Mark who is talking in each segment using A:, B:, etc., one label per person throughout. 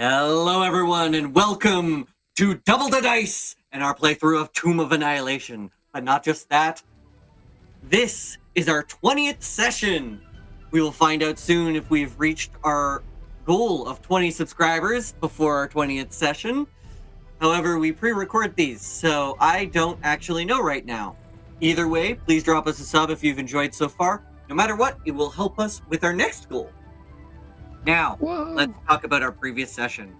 A: Hello, everyone, and welcome to Double the Dice and our playthrough of Tomb of Annihilation. But not just that, this is our 20th session. We will find out soon if we've reached our goal of 20 subscribers before our 20th session. However, we pre-record these, so I don't actually know right now. Either way, please drop us a sub if you've enjoyed so far. No matter what, it will help us with our next goal. Now, let's talk about our previous session.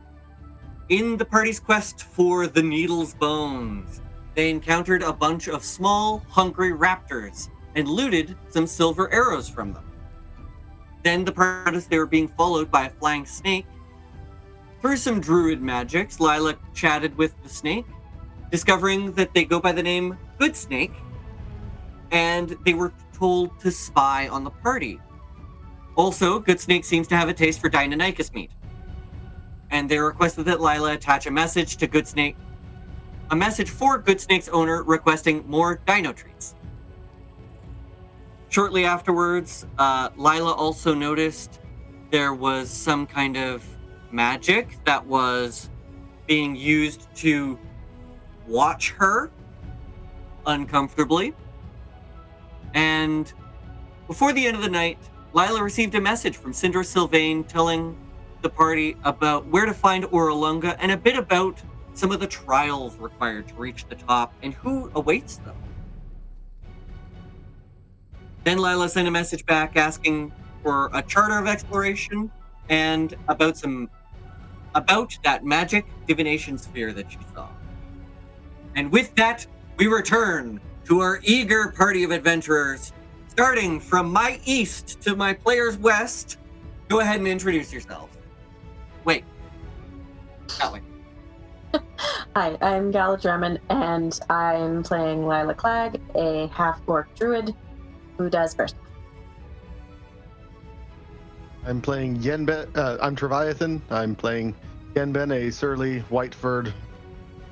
A: In the party's quest for the Needle's Bones, they encountered a bunch of small, hungry raptors and looted some silver arrows from them. Then the party noticed they were being followed by a flying snake. Through some druid magics, Lila chatted with the snake, discovering that they go by the name Good Snake, and they were told to spy on the party. Also, Good Snake seems to have a taste for Deinonychus meat. And they requested that Lila attach a message to Good Snake. A message for Good Snake's owner requesting more dino treats. Shortly afterwards, Lila also noticed there was some kind of magic that was being used to watch her uncomfortably. And before the end of the night, Lila received a message from Sindra Sylvain telling the party about where to find Oralunga and a bit about some of the trials required to reach the top and who awaits them. Then Lila sent a message back asking for a charter of exploration and about that magic divination sphere that she saw. And with that, we return to our eager party of adventurers. Starting from my east to my player's west, go ahead and introduce yourselves. Wait. That way.
B: Hi, I'm Gala Drummond, and I'm playing Lila Clag, a half-orc druid who does burst.
C: I'm playing Yenben. I'm Treviathan. I'm playing Yenben, a surly, white-furred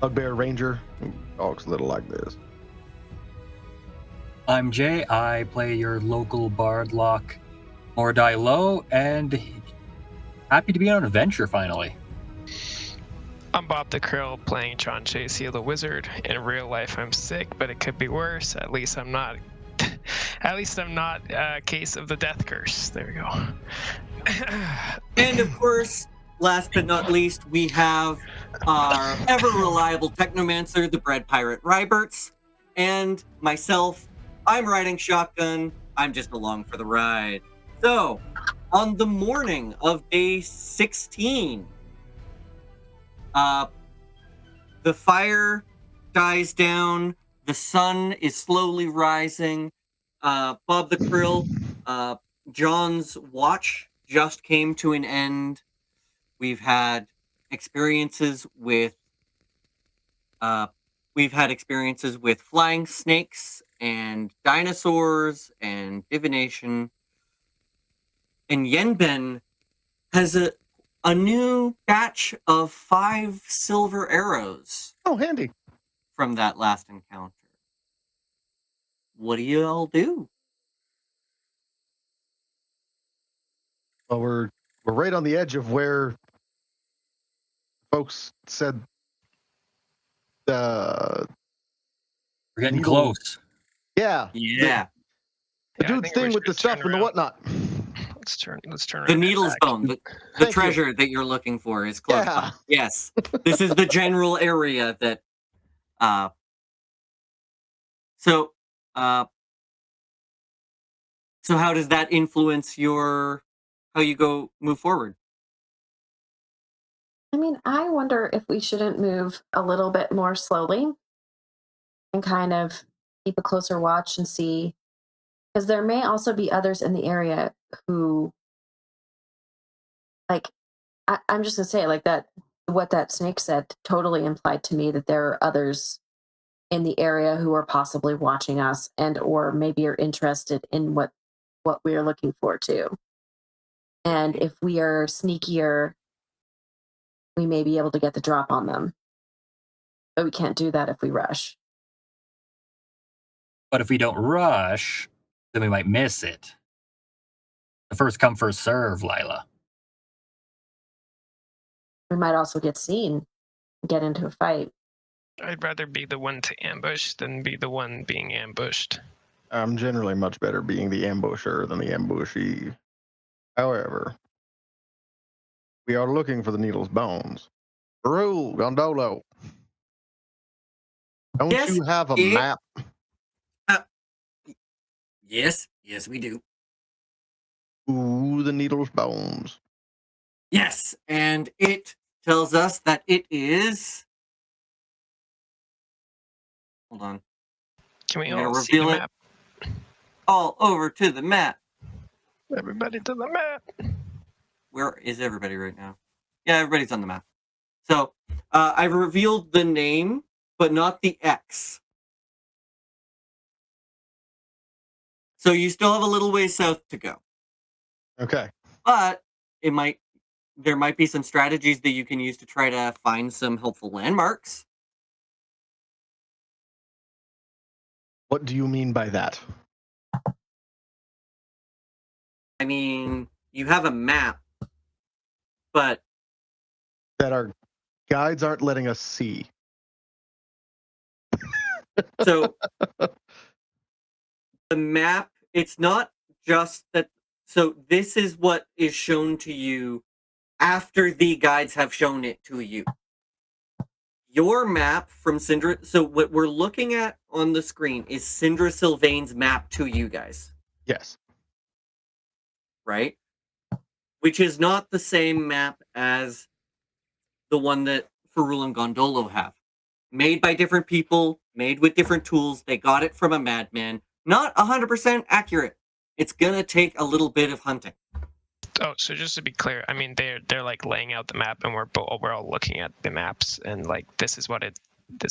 C: bugbear ranger who talks a little like this.
D: I'm Jay. I play your local bardlock, Mordai Low, and happy to be on an adventure finally.
E: I'm Bob the Krill, playing John Chasey the Wizard. In real life, I'm sick, but it could be worse. At least I'm not. A case of the death curse. There we go.
A: And of course, last but not least, we have our ever-reliable technomancer, the Bread Pirate Ryberts, and myself. I'm riding shotgun. I'm just along for the ride. So, on the morning of day 16, the fire dies down. The sun is slowly rising. Bob the Krill, John's watch just came to an end. We've had experiences with flying snakes and dinosaurs and divination. And Yenben has a new batch of 5 silver arrows.
C: Oh, handy.
A: From that last encounter. What do you all do?
C: Well, we're right on the edge of where folks said
D: We're getting
C: needle-
D: close.
C: Yeah.
A: Yeah.
C: The dude's thing with the stuff and the whatnot.
E: Let's turn
A: The Needle's Bone, the treasure that you're looking for is close by. Yes. This is the general area that So how does that influence how you move forward?
B: I mean, I wonder if we shouldn't move a little bit more slowly and kind of keep a closer watch and see, because there may also be others in the area who, like, I'm just gonna say, like, that what that snake said totally implied to me that there are others in the area who are possibly watching us and or maybe are interested in what we're looking for too. And if we are sneakier, we may be able to get the drop on them. But we can't do that if we rush.
D: But if we don't rush, then we might miss it. The first come, first serve, Lila.
B: We might also get seen, get into a fight.
E: I'd rather be the one to ambush than be the one being ambushed.
C: I'm generally much better being the ambusher than the ambushee. However, we are looking for the needle's bones. Rule, Gondolo. Don't
A: Yes,
C: you have a
A: it-
C: map?
A: Yes, we do.
C: Ooh, the needle's bones.
A: Yes, and it tells us that it is. Hold on.
E: Can we
A: I'm gonna
E: all see the
A: reveal it.
E: map?
A: All over to the map.
E: Everybody to the map.
A: Where is everybody right now? Yeah, everybody's on the map. So I've revealed the name, but not the X. So you still have a little ways south to go.
C: Okay.
A: But there might be some strategies that you can use to try to find some helpful landmarks.
C: What do you mean by that?
A: I mean, you have a map, but
C: That our guides aren't letting us see.
A: so the map, it's not just that. So this is what is shown to you after the guides have shown it to you. Your map from Syndra. So what we're looking at on the screen is Syndra Sylvain's map to you guys,
C: Yes.
A: right? Which is not the same map as the one that Ferul and Gondolo have. Made by different people, made with different tools. They got it from a madman. Not 100% accurate. It's gonna take a little bit of hunting.
E: Oh, so just to be clear, I mean they're like laying out the map, and we're all looking at the maps, and like this is what it.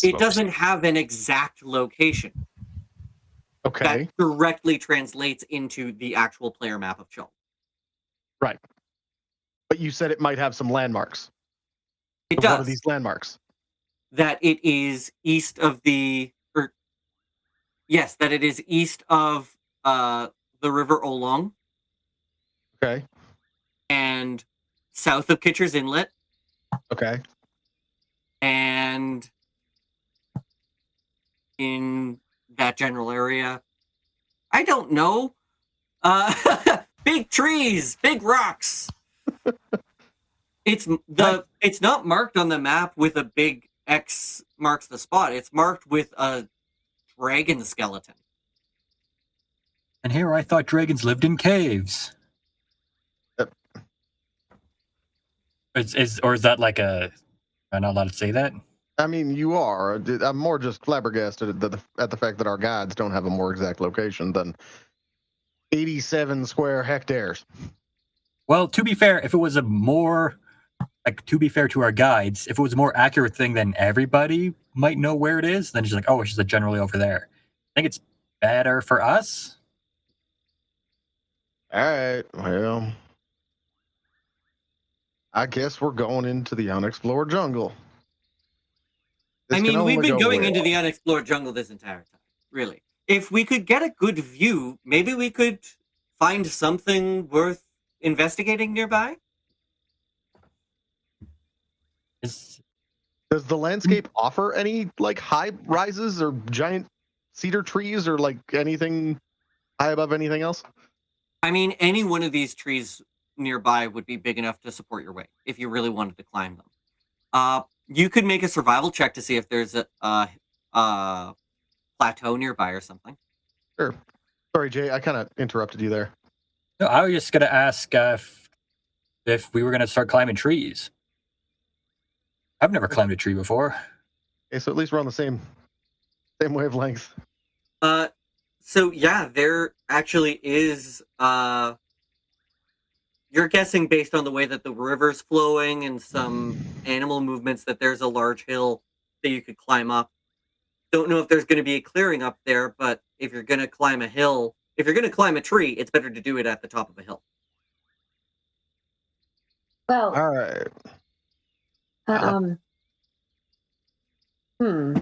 A: It doesn't have an exact location
C: Okay.
A: that directly translates into the actual player map of Chult.
C: Right. But you said it might have some landmarks.
A: It
C: So
A: does.
C: What are these landmarks?
A: That it is east of the, or yes, that it is east of the River Olong
C: Okay.
A: and south of Kitcher's Inlet
C: Okay.
A: and in that general area. I don't know. Big trees, big rocks. It's not marked on the map with a big X marks the spot. It's marked with a dragon skeleton.
D: And here I thought dragons lived in caves.
C: Yep.
D: Or is that like a? Am I not allowed to say that?
C: I mean, you are. I'm more just flabbergasted at the fact that our guides don't have a more exact location than 87 square hectares.
D: Well, to be fair, if it was a more to be fair to our guides, if it was a more accurate thing, then everybody might know where it is. Then it's just like, oh, it's just generally over there. I think it's better for us.
C: All right. Well, I guess we're going into the unexplored jungle. This
A: I
C: can
A: mean, we've
C: only
A: been
C: go
A: going
C: well.
A: into the unexplored jungle this entire time, really. If we could get a good view, maybe we could find something worth investigating nearby.
D: It's,
C: Does the landscape offer any like high rises or giant cedar trees or like anything high above anything else?
A: I mean, any one of these trees nearby would be big enough to support your weight if you really wanted to climb them. You could make a survival check to see if there's a plateau nearby or something.
C: Sure. Sorry, Jay, I kind of interrupted you there.
D: no, I was just gonna ask if we were gonna start climbing trees. I've never climbed a tree before.
C: Okay, so at least we're on the same wavelength.
A: So yeah, there actually is. You're guessing based on the way that the river's flowing and some animal movements that there's a large hill that you could climb up. Don't know if there's going to be a clearing up there, but if you're going to climb a hill, if you're going to climb a tree, it's better to do it at the top of a hill.
B: Well,
C: All right.
B: hmm.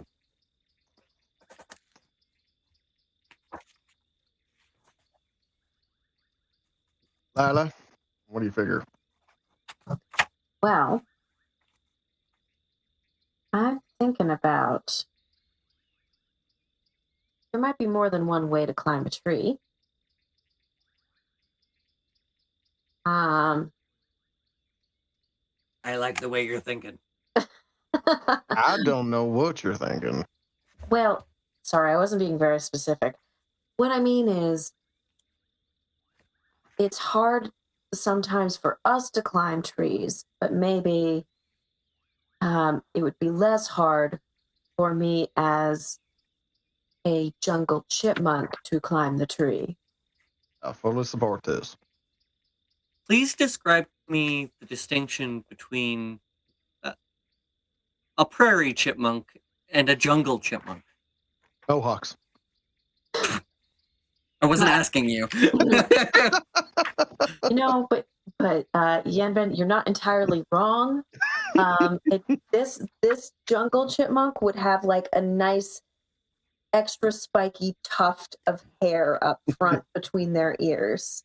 C: Lila, what do you figure?
B: Well, I'm thinking about. There might be more than one way to climb a tree.
A: I like the way you're thinking.
C: I don't know what you're thinking.
B: Well, sorry, I wasn't being very specific. What I mean is, it's hard sometimes for us to climb trees, but maybe it would be less hard for me as a jungle chipmunk to climb the tree.
C: I fully support this.
A: Please describe to me the distinction between a prairie chipmunk and a jungle chipmunk.
C: Mohawks.
A: I wasn't asking you.
B: No, but Yanben, you're not entirely wrong. This jungle chipmunk would have like a nice extra spiky tuft of hair up front between their ears.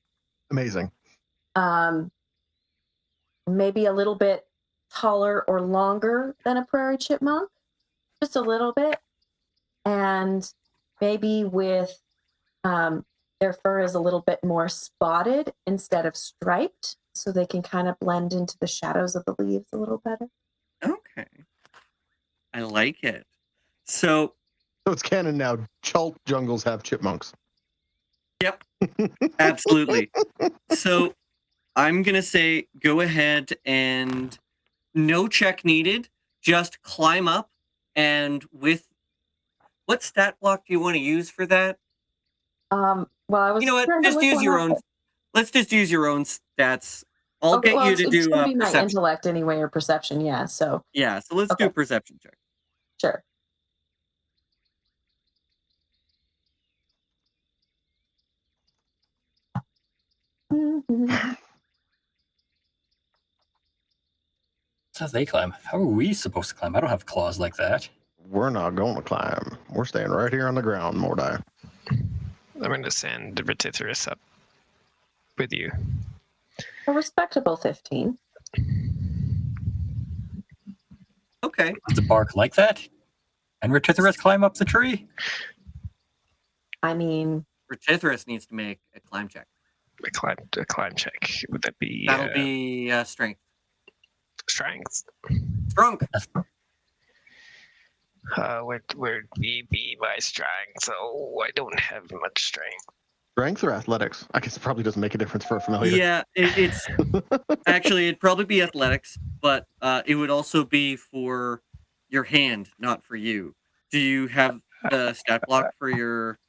C: Amazing.
B: Maybe a little bit taller or longer than a prairie chipmunk, just a little bit, and maybe with their fur is a little bit more spotted instead of striped, so they can kind of blend into the shadows of the leaves a little better.
A: Okay. I like it. So
C: it's canon now. Chult jungles have chipmunks.
A: Yep. Absolutely. So I'm going to say go ahead and no check needed. Just climb up, and with what stat block do you want to use for that?
B: Well, I was.
A: You know what? Just use your own. Let's just use your own stats. I'll get you to
B: it's
A: do
B: gonna be my
A: perception.
B: intellect anyway, or perception. Yeah. So
A: let's do a perception check.
B: Sure.
D: That's how they climb. How are we supposed to climb? I don't have claws like that.
C: We're not going to climb. We're staying right here on the ground, Mordai.
E: I'm going to send the Retithorus up with you.
B: A respectable 15.
A: Okay.
D: Does the bark like that? And Retithorus climb up the tree?
B: I mean,
A: Retithorus needs to make a climb check.
E: A climb check. Would that be?
A: That'll be strength.
E: Strength.
A: Strong.
E: Where'd we be by strength? So I don't have much strength.
C: Strength or athletics? I guess it probably doesn't make a difference for a familiar.
A: Yeah, it's actually it'd probably be athletics, but it would also be for your hand, not for you. Do you have the stat block for your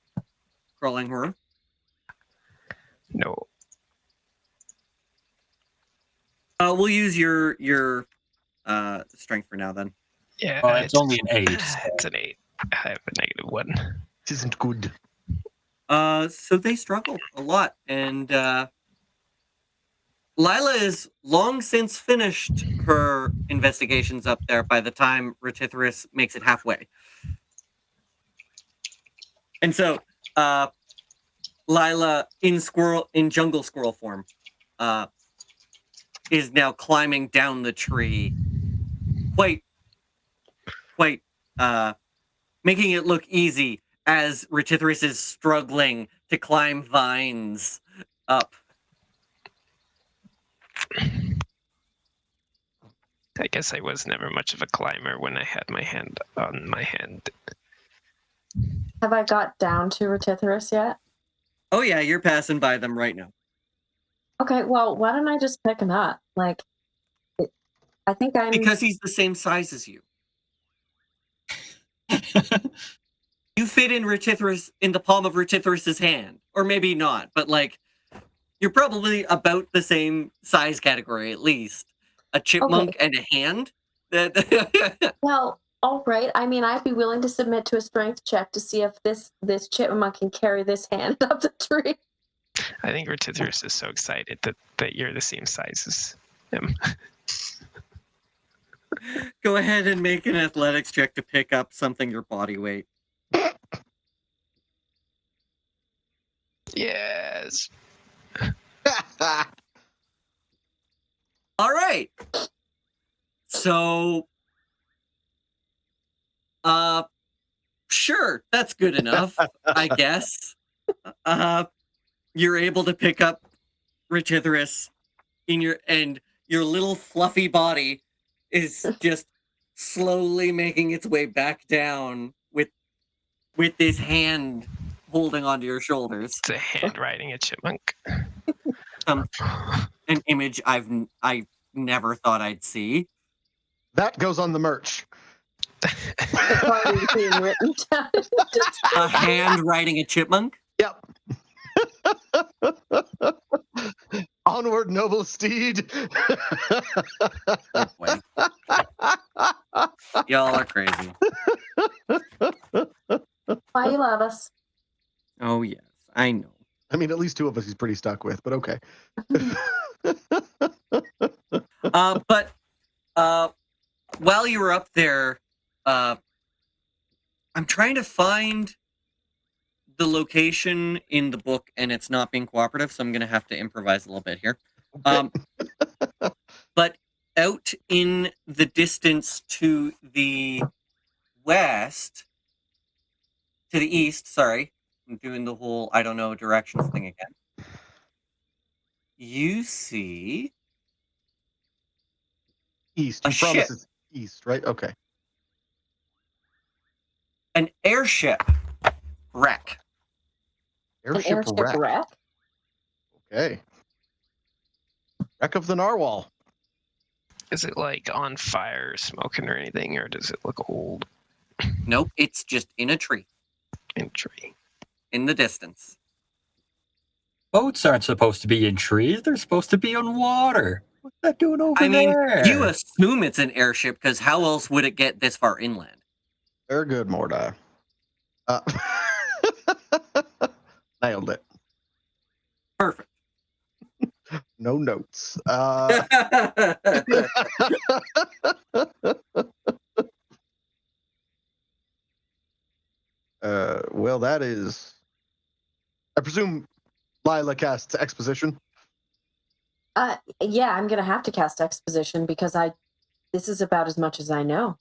A: crawling horror?
E: No.
A: We'll use your strength for now then.
E: Yeah.
D: It's only an 8.
E: It's an 8. I have a -1.
C: This isn't good.
A: So they struggle a lot, and Lila is long since finished her investigations up there by the time Retithorus makes it halfway. And so Lila in jungle squirrel form is now climbing down the tree, quite making it look easy as Retithorus is struggling to climb vines up.
E: I guess I was never much of a climber when I had my hand on my hand.
B: have I got down to Retithorus yet?
A: Oh yeah, you're passing by them right now.
B: Okay, well, why don't I just pick him up? Like, I think I'm...
A: Because he's the same size as you. You fit in the palm of Retithorus's hand. Or maybe not, but like, you're probably about the same size category, at least. A chipmunk and a hand?
B: Well, all right. I mean, I'd be willing to submit to a strength check to see if this chipmunk can carry this hand up the tree.
E: I think Retithorus is so excited that you're the same size as him.
A: Go ahead and make an athletics check to pick up something your body weight.
E: Yes.
A: All right. So Sure, that's good enough, I guess. You're able to pick up Richithorus in your little fluffy body is just slowly making its way back down with this hand holding onto your shoulders.
E: It's a hand riding a chipmunk.
A: An image I never thought I'd see.
C: That goes on the merch.
B: The party being written down.
A: A hand riding a chipmunk?
C: Yep. Onward, noble steed.
A: Oh, boy. Y'all are crazy.
B: Why you love us?
A: Oh, yes, I know.
C: I mean, at least two of us he's pretty stuck with, but okay.
A: But while you were up there, I'm trying to find the location in the book, and it's not being cooperative, so I'm going to have to improvise a little bit here. But out in the distance to the east, sorry, I'm doing the whole I don't know directions thing again. You see
C: East.
A: A
C: You
A: ship.
C: promise it's east, right? Okay.
A: an airship wreck.
B: An airship wreck?
C: Okay. Wreck of the Narwhal.
E: Is it like on fire, smoking, or anything, or does it look old
A: Nope, it's just in a tree
E: and tree?
A: in the distance.
D: Boats aren't supposed to be in trees. They're supposed to be on water. What's that doing over
A: I mean,
D: there?
A: you assume it's an airship because how else would it get this far inland?
C: Very good, Mordai. Nailed it.
A: Perfect.
C: No notes. Well, that is. I presume Lila casts exposition.
B: Yeah, I'm gonna have to cast exposition because this is about as much as I know.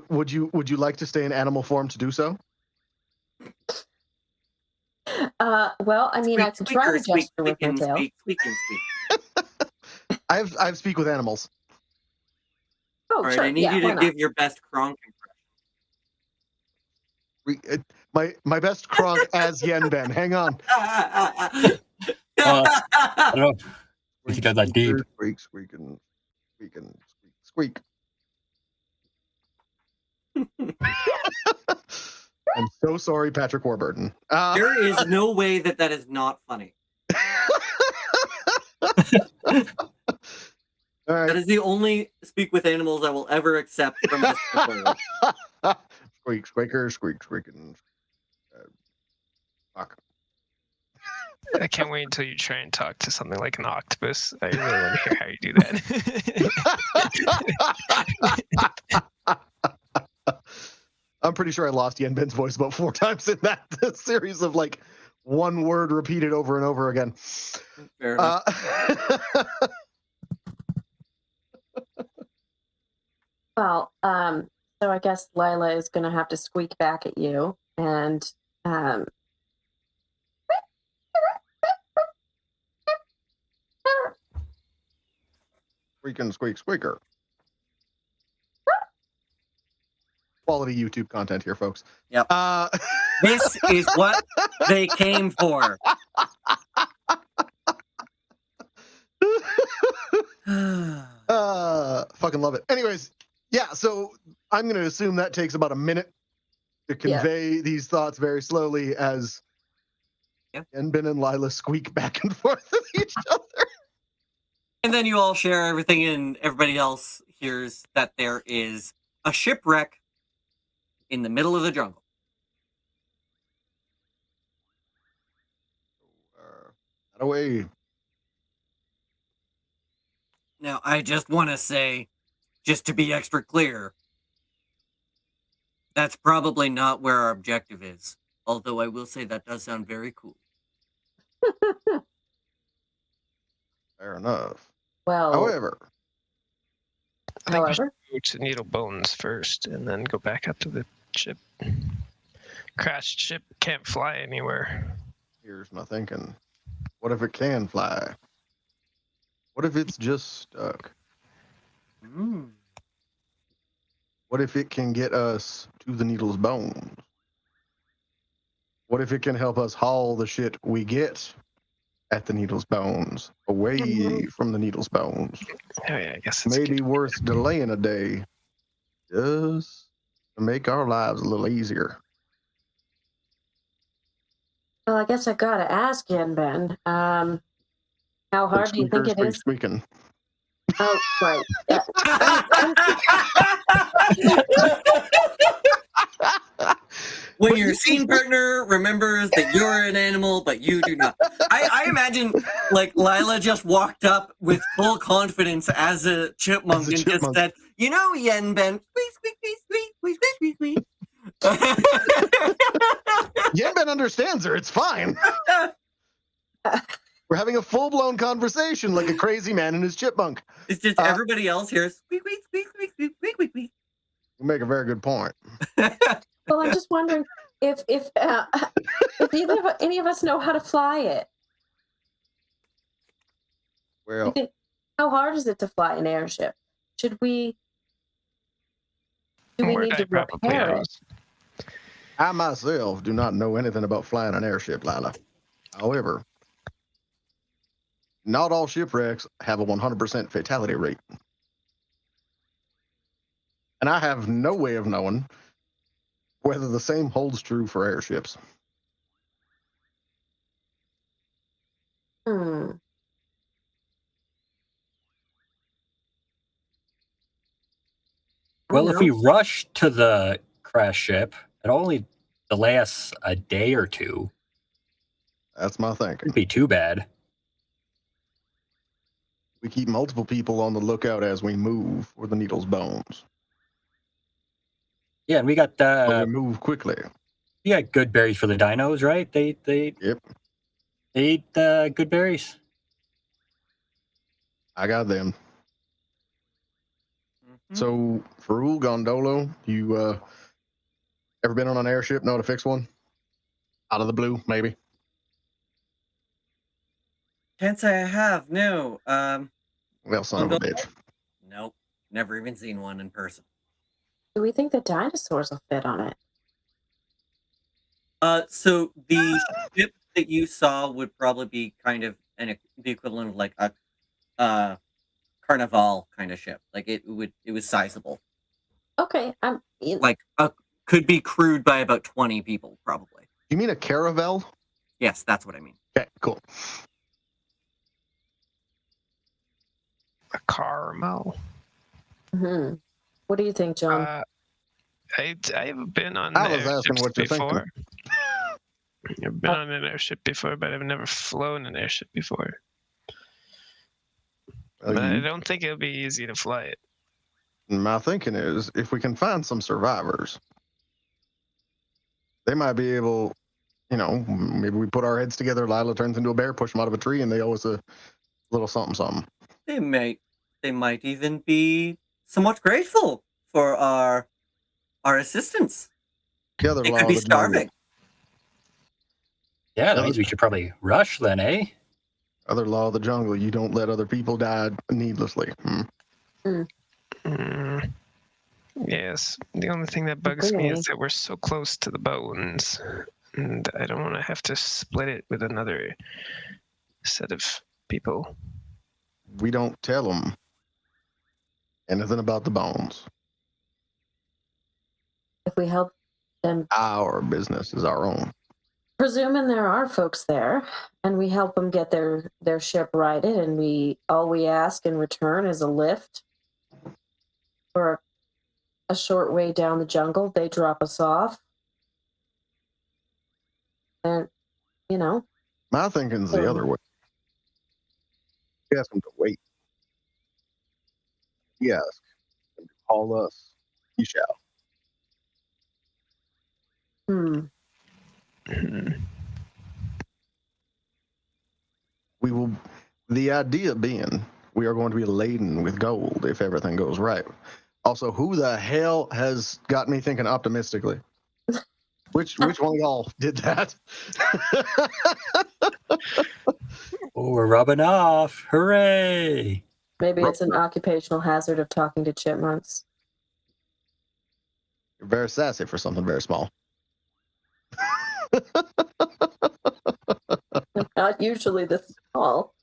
C: Would you like to stay in animal form to do so?
B: Well, I mean, I can try to gesture with my tail.
A: Speak.
C: I've speak with animals.
B: Oh,
A: All right,
B: sure.
A: I need
B: Yeah,
A: you
B: why
A: to
B: not?
A: give your best Kronk impression.
C: My best Kronk as Yenben. Hang on.
D: I don't know if you got that deep.
C: Squeak. I'm so sorry, Patrick Warburton.
A: There is no way that is not funny.
C: All right.
A: That is the only speak with animals I will ever accept from this proposal.
C: Squeaking. Fuck.
E: I can't wait until you try and talk to something like an octopus. I really want to hear how you do that.
C: I'm pretty sure I lost Yenben's voice about 4 times in that series of like one word repeated over and over again.
A: Fair enough.
B: Well, so I guess Lila is gonna have to squeak back at you, and
C: Squeaker. Quality YouTube content here, folks.
A: Yep. This is what they came for.
C: Fucking love it. Anyways, yeah, so I'm going to assume that takes about a minute to convey these thoughts very slowly as Yenben and Lila squeak back and forth with each other.
A: And then you all share everything, and everybody else hears that there is a shipwreck in the middle of the jungle.
C: Away.
A: Now, I just want to say, just to be extra clear, that's probably not where our objective is. Although I will say that does sound very cool.
C: Fair enough.
B: well,
C: However,
E: I think we should go to Needle Bones first and then go back up to the ship. Crashed ship can't fly anywhere.
C: Here's my thinking. What if it can fly? What if it's just stuck? What if it can get us to the needle's bones? What if it can help us haul the shit we get at the needle's bones away from the needle's bones?
E: Oh yeah, I guess it's
C: Maybe
E: good.
C: worth delaying a day just to make our lives a little easier.
B: Well, I guess I gotta ask you, Ben. How hard do you think it is?
C: Squeaking.
B: Oh, right. Yeah.
A: When your scene partner remembers that you're an animal, but you do not. I imagine like Lila just walked up with full confidence as a chipmunk and just said, "You know, Yen Ben, squeak, squeak, squeak, squeak, squeak, squeak, squeak."
C: Yen Ben understands her. It's fine. We're having a full-blown conversation like a crazy man and his chipmunk.
A: It's just everybody else here. Squeak, squeak, squeak, squeak, squeak, squeak, squeak, squeak.
C: You make a very good point.
B: Well, I'm just wondering if any of us know how to fly it.
C: Well,
B: how hard is it to fly an airship? Do we need to repair it?
C: I myself do not know anything about flying an airship, Lila. However, not all shipwrecks have a 100% fatality rate. And I have no way of knowing whether the same holds true for airships.
B: Well,
D: if we rush to the crash ship, it only lasts a day or two.
C: That's my thinking.
D: Wouldn't be too bad.
C: We keep multiple people on the lookout as we move for the needle's bones.
D: Yeah, and we got
C: but we move quickly.
D: Yeah, good berries for the dinos, right? They
C: Yep.
D: They eat good berries.
C: I got them. So, Farul Gondolo, you ever been on an airship? Know how to fix one? Out of the blue, maybe?
A: Can't say I have, no.
C: Well, son of a bitch.
A: Nope. Never even seen one in person.
B: Do we think the dinosaurs will fit on it?
A: So the ship that you saw would probably be kind of the equivalent of like a carnival kind of ship. Like it was sizable.
B: Okay,
A: like could be crewed by about 20 people, probably.
C: You mean a caravel?
A: Yes, that's what I mean.
C: Okay, cool.
E: A caramel.
B: Mm-hmm. What do you think, John?
E: I've been on
C: I was asking what you're
E: before.
C: thinking.
E: I've been on an airship before, but I've never flown an airship before. But I don't think it'll be easy to fly it.
C: My thinking is, if we can find some survivors, they might be able, maybe we put our heads together, Lila turns into a bear, push them out of a tree, and they owe us a little something, something.
A: They might even be somewhat grateful for our assistance.
C: The
A: they could be starving.
D: Yeah, that means we should probably rush then, eh?
C: Other law of the jungle, you don't let other people die needlessly.
E: Yes. The only thing that bugs me is that we're so close to the bones, and I don't want to have to split it with another set of people.
C: We don't tell them anything about the bones.
B: If we help them,
C: our business is our own.
B: Presuming there are folks there, and we help them get their ship righted, and all we ask in return is a lift for a short way down the jungle. They drop us off, and
C: my thinking's the other way. We ask them to wait. We ask them to call us. He shall. We will. The idea being, we are going to be laden with gold if everything goes right. Also, who the hell has got me thinking optimistically? Which one of y'all did that?
D: Oh, we're rubbing off. Hooray!
B: Maybe it's an occupational hazard of talking to chipmunks.
C: You're very sassy for something very small.
B: Not usually this small.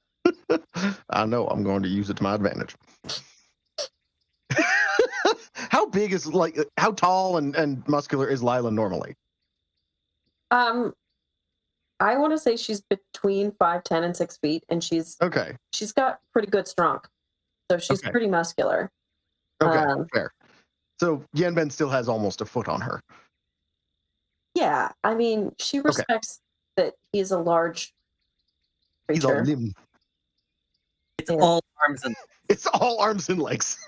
C: I know. I'm going to use it to my advantage. How big is how tall and muscular is Lila normally?
B: I want to say she's between 5'10" and 6 feet, and she's got pretty good strength, so she's pretty muscular.
C: Okay, fair. So Yenben still has almost a foot on her.
B: Yeah, I mean, she respects that he's a large creature.
C: He's a limb.
A: It's all arms and
C: It's all arms and legs.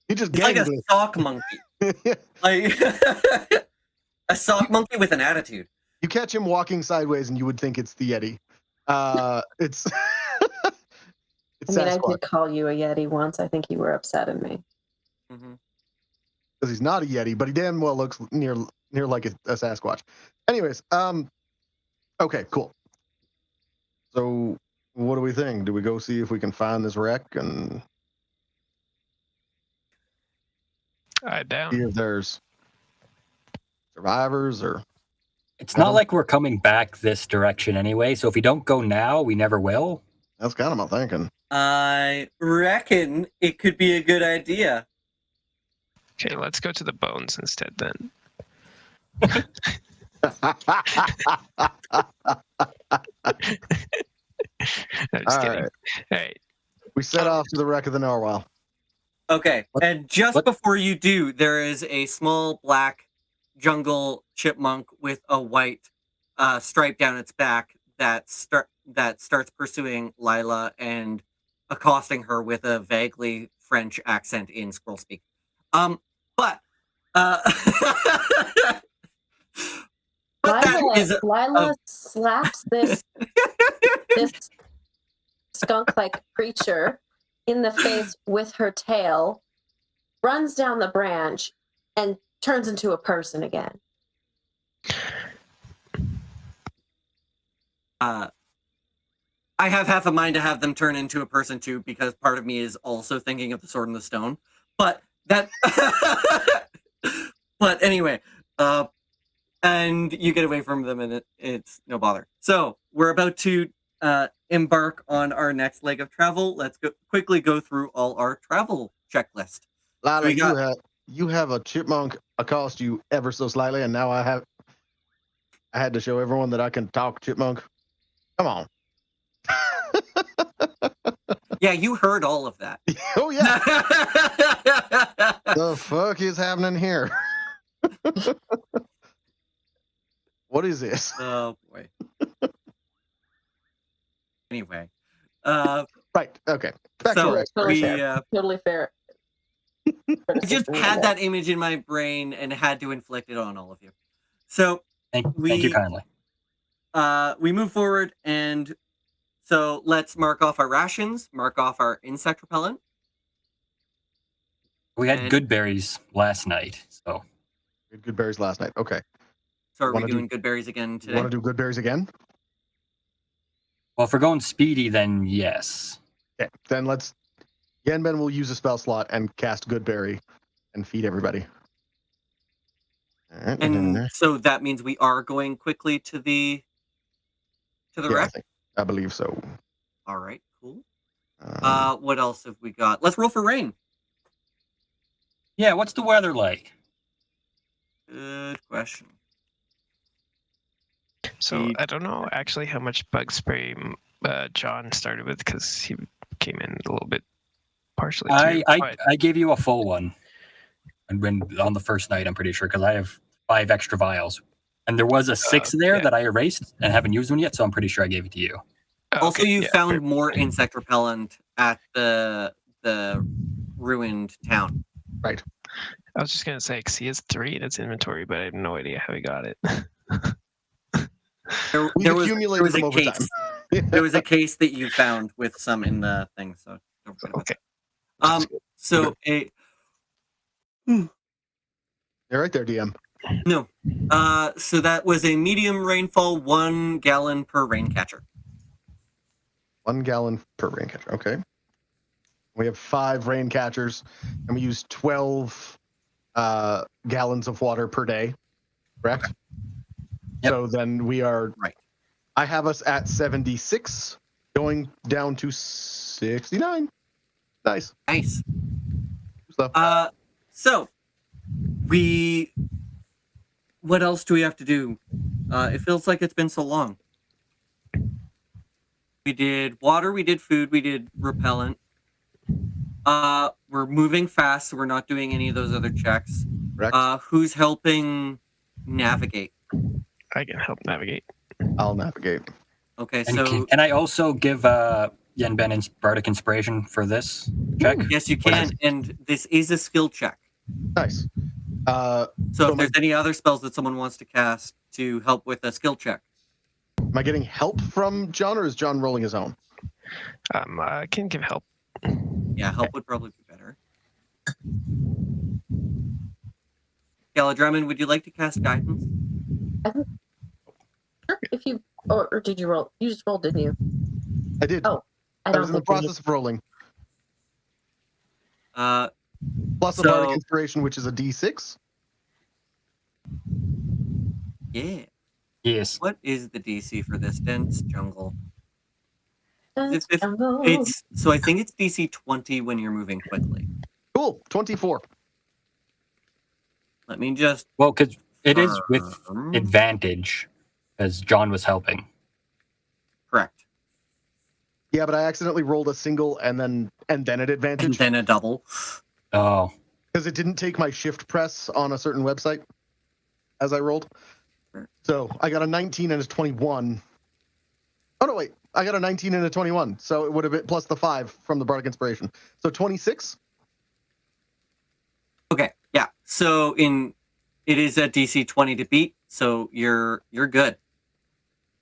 C: He just
A: like a sock monkey. Like a sock monkey with an attitude.
C: You catch him walking sideways and you would think it's the Yeti. It's
B: I mean, I did call you a Yeti once. I think you were upset at me.
C: Because he's not a Yeti, but he damn well looks near like a Sasquatch. Anyways, okay, cool. So what do we think? Do we go see if we can find this wreck and
E: down.
C: see if there's survivors or...
D: It's not like we're coming back this direction anyway, so if we don't go now, we never will.
C: That's kind of my thinking.
A: I reckon it could be a good idea.
E: Okay, let's go to the bones instead then. I'm just kidding. All right.
C: We set off to the wreck of the Narwhal.
A: Okay, and just before you do, there is a small black jungle chipmunk with a white stripe down its back that starts pursuing Lila and accosting her with a vaguely French accent in scroll speak.
B: Lila slaps this skunk-like creature in the face with her tail, runs down the branch, and turns into a person again.
A: I have half a mind to have them turn into a person too, because part of me is also thinking of the Sword in the Stone. But that, but anyway, and you get away from them, and it's no bother. So we're about to embark on our next leg of travel. Let's quickly go through all our travel checklist.
C: Lila, you have a chipmunk accost you ever so slightly, and now I had to show everyone that I can talk chipmunk. Come on.
A: Yeah, you heard all of that.
C: Oh yeah. The fuck is happening here? What is this?
A: Oh boy. Anyway,
C: right. Okay. Back
A: so
C: to
B: totally fair.
A: I just had that image in my brain and had to inflict it on all of you. So
D: thank you kindly.
A: We move forward, and so let's mark off our rations, mark off our insect repellent.
D: We had good berries last night, so
C: we had good berries last night. Okay.
A: So are we doing good berries again today?
C: Want to do good berries again?
D: Well, if we're going speedy, then yes.
C: Okay, then let's... Yenben will use a spell slot and cast Good Berry and feed everybody.
A: And so that means we are going quickly to the wreck?
C: I believe so.
A: All right, cool. What else have we got? Let's roll for rain.
D: Yeah, what's the weather like?
A: Good question.
E: So I don't know actually how much bug spray John started with, because he came in a little bit partially too.
D: I gave you a full one, and when on the first night, I'm pretty sure, because I have 5 extra vials, and there was a 6 there that I erased and haven't used one yet, so I'm pretty sure I gave it to you.
A: Also, you found more insect repellent at the ruined town.
C: Right.
E: I was just gonna say, because he has 3 in its inventory, but I have no idea how he got it.
A: There was a case. There was a case that you found with some in the thing. So don't forget about that. So
C: You're right there, DM.
A: No. So that was a medium rainfall, 1 gallon per rain catcher.
C: 1 gallon per rain catcher. Okay. We have 5 rain catchers, and we use 12 gallons of water per day. Correct?
D: Yep.
C: So then we are
A: right.
C: I have us at 76, going down to 69. Nice.
A: Nice.
C: So,
A: So what else do we have to do? It feels like it's been so long. We did water, we did food, we did repellent. We're moving fast, so we're not doing any of those other checks.
C: correct.
A: Who's helping navigate?
E: I can help navigate.
C: I'll navigate.
A: Okay,
D: And
A: so
D: can I also give Yenben Bardic Inspiration for this check?
A: yes, you can, and this is a skill check.
C: Nice.
A: So if there's any other spells that someone wants to cast to help with a skill check.
C: Am I getting help from John, or is John rolling his own?
E: I can give help.
A: Yeah, help would probably be better. Galadrimmon, would you like to cast guidance?
B: Sure, if you or did you roll? You just rolled, didn't you?
C: I did.
B: Oh, I
C: I
B: don't
C: was in the
B: think we need-
C: process of rolling. Plus a
A: So-
C: Bardic Inspiration, which is a D6.
A: Yeah.
D: Yes.
A: What is the DC for this dense jungle?
B: Dance
A: If
B: jungle.
A: so I think it's DC 20 when you're moving quickly.
C: Cool. 24.
A: Let me just
D: Well, because it is with
A: confirm.
D: advantage, as John was helping.
A: Correct.
C: Yeah, but I accidentally rolled a single and then at
A: And
C: advantage
A: then a double.
D: Oh,
C: because it didn't take my shift press on a certain website as I rolled. So I got a 19 and a 21. Oh no, wait. I got a 19 and a 21. So it would have been plus the 5 from the Bardic Inspiration. So 26.
A: Okay, yeah. So it is a DC 20 to beat, so you're good.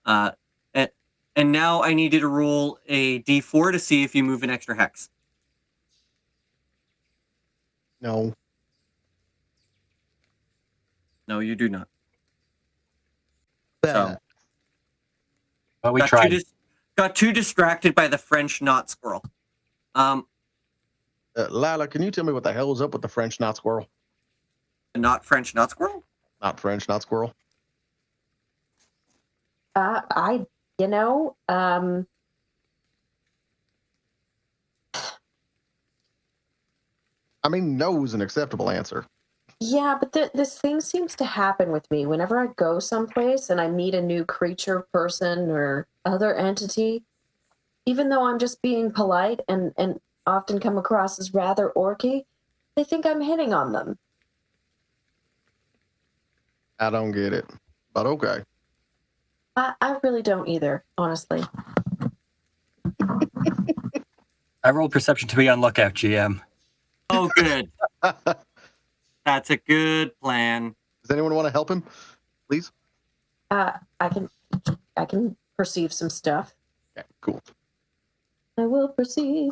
A: And now I need you to roll a D4 to see if you move an extra hex.
C: No.
A: No, you do not.
C: Bad.
A: So
D: well, we tried.
A: Got too distracted by the French knot squirrel.
C: Lila, can you tell me what the hell is up with the French knot squirrel?
A: Not French knot squirrel?
C: Not French knot squirrel. I mean, no is an acceptable answer.
B: Yeah, but this thing seems to happen with me whenever I go someplace and I meet a new creature, person, or other entity. Even though I'm just being polite and often come across as rather orky, they think I'm hitting on them.
C: I don't get it, but okay.
B: I really don't either, honestly.
D: I rolled perception to be on lookout, GM.
A: Oh, good. That's a good plan.
C: Does anyone want to help him, please?
B: I can perceive some stuff.
C: Okay, cool.
B: I will perceive.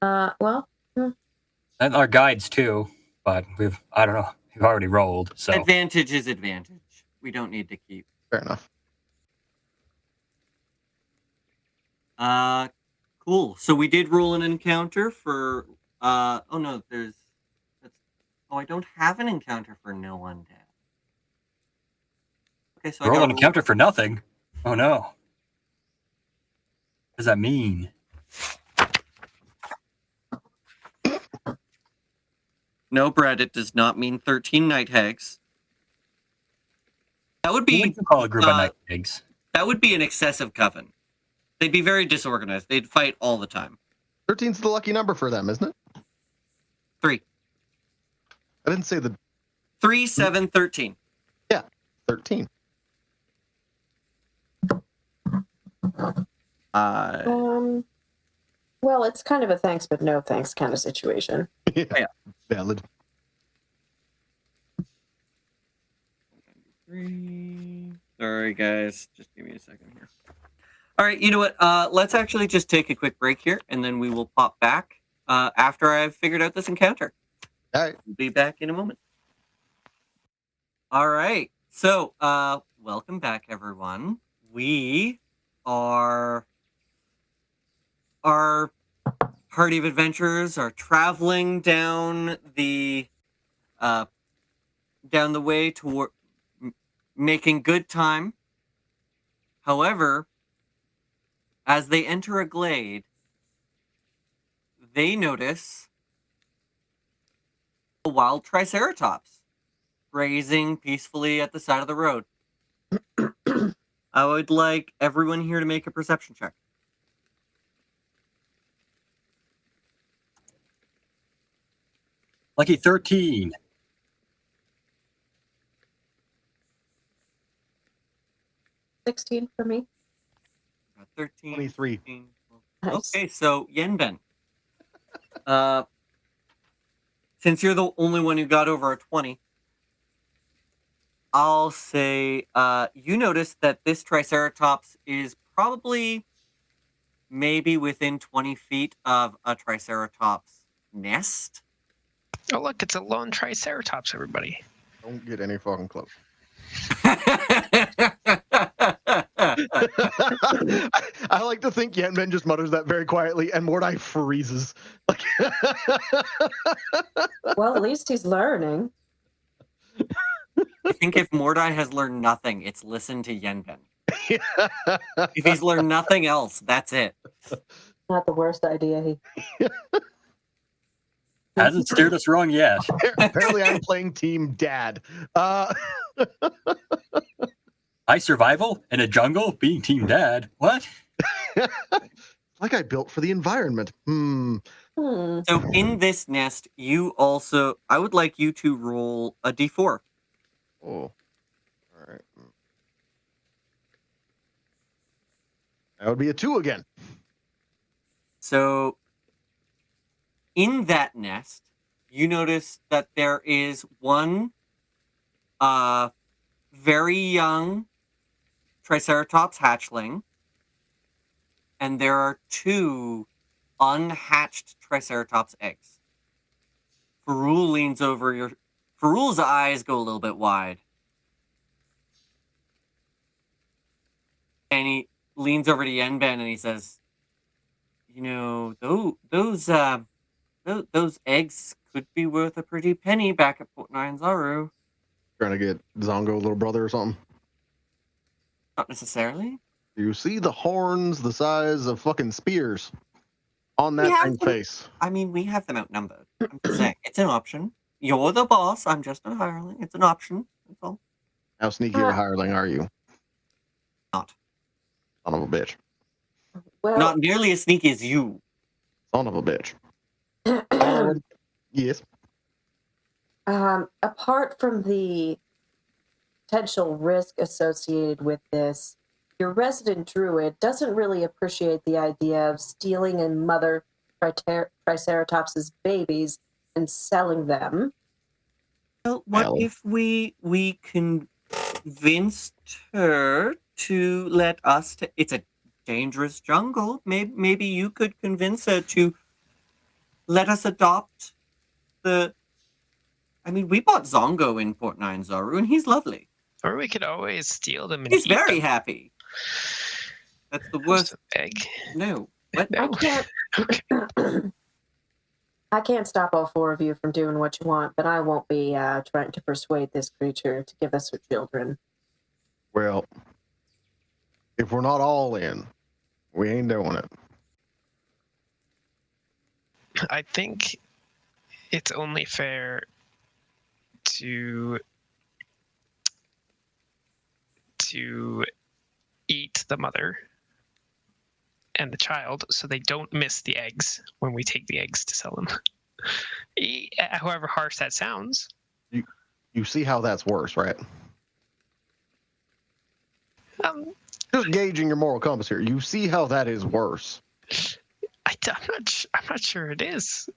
B: Well.
D: And our guides too, but I don't know, we've already rolled, so.
A: Advantage is advantage. We don't need to keep.
C: Fair enough.
A: Cool. So we did roll an encounter for oh no, I don't have an encounter for no undead. Okay, so
D: Roll an encounter for nothing? Oh no. What does that mean?
A: No, Brett, it does not mean 13 night hags. That would
D: What
A: be
D: would you call a group of night pigs?
A: that would be an excessive coven. They'd be very disorganized. They'd fight all the time.
C: 13's the lucky number for them, isn't it?
A: 3.
C: I didn't say the
A: 3, 7, 13.
C: 13.
B: Well, it's kind of a thanks but no thanks kind of situation.
C: Yeah. Valid.
A: 3. Sorry, guys. Just give me a second here. All right, you know what? Let's actually just take a quick break here, and then we will pop back after I've figured out this encounter.
C: All right.
A: We'll be back in a moment. All right. So, welcome back, everyone. We are our party of adventurers are traveling down the way toward making good time. However, as they enter a glade, they notice a wild triceratops grazing peacefully at the side of the road. I would like everyone here to make a perception check.
D: Lucky 13.
B: 16 for me.
A: 13.
C: 23.
A: 15,
B: Nice.
A: okay, so Yenben. Since you're the only one who got over a 20, I'll say you notice that this triceratops is probably maybe within 20 feet of a triceratops nest.
E: Oh, look, it's a lone triceratops, everybody.
C: Don't get any fucking close. I like to think Yenben just mutters that very quietly, and Mordai freezes. Like,
B: Well, at least he's learning.
A: I think if Mordai has learned nothing, it's listen to Yenben. If he's learned nothing else, that's it.
B: Not the worst idea. He
D: Hasn't steered us wrong yet.
C: Apparently, I'm playing Team Dad.
D: High survival in a jungle being Team Dad. What?
C: Like I built for the environment.
A: So in this nest, I would like you to roll a d4.
C: Oh, all right. That would be a 2 again.
A: So in that nest, you notice that there is one very young Triceratops hatchling, and there are 2 unhatched Triceratops eggs. Farul leans over Farul's eyes go a little bit wide. And he leans over to Yenben and he says, you know, those eggs could be worth a pretty penny back at Port Nyanzaru.
C: Trying to get Zongo little brother or something.
A: Not necessarily.
C: You see the horns the size of fucking spears on that thing's face.
A: I mean, we have them outnumbered. I'm just saying, it's an option. You're the boss. I'm just a hireling. It's an option. That's all.
C: How sneaky of a hireling are you?
A: Not.
C: Son of a bitch.
B: well,
A: Not nearly as sneaky as you.
C: Son of a bitch. Yes.
B: apart from the potential risk associated with this, your resident druid doesn't really appreciate the idea of stealing a mother Triceratops's babies and selling them.
A: Well, what if we convinced her to let us? It's a dangerous jungle. Maybe you could convince her to let us adopt the. I mean, we bought Zongo in Port Nyanzaru, and he's lovely.
E: Or we could always steal them and
A: He's
E: eat
A: very
E: them.
A: happy. That's the
E: How's
A: worst.
E: the egg?
A: No. What?
E: No.
B: I can't stop all four of you from doing what you want, but I won't be trying to persuade this creature to give us her children.
C: Well, if we're not all in, we ain't doing it.
E: I think it's only fair to eat the mother and the child so they don't miss the eggs when we take the eggs to sell them. However harsh that sounds.
C: You see how that's worse, right? Just gauging your moral compass here. You see how that is worse.
E: I'm not sure it is.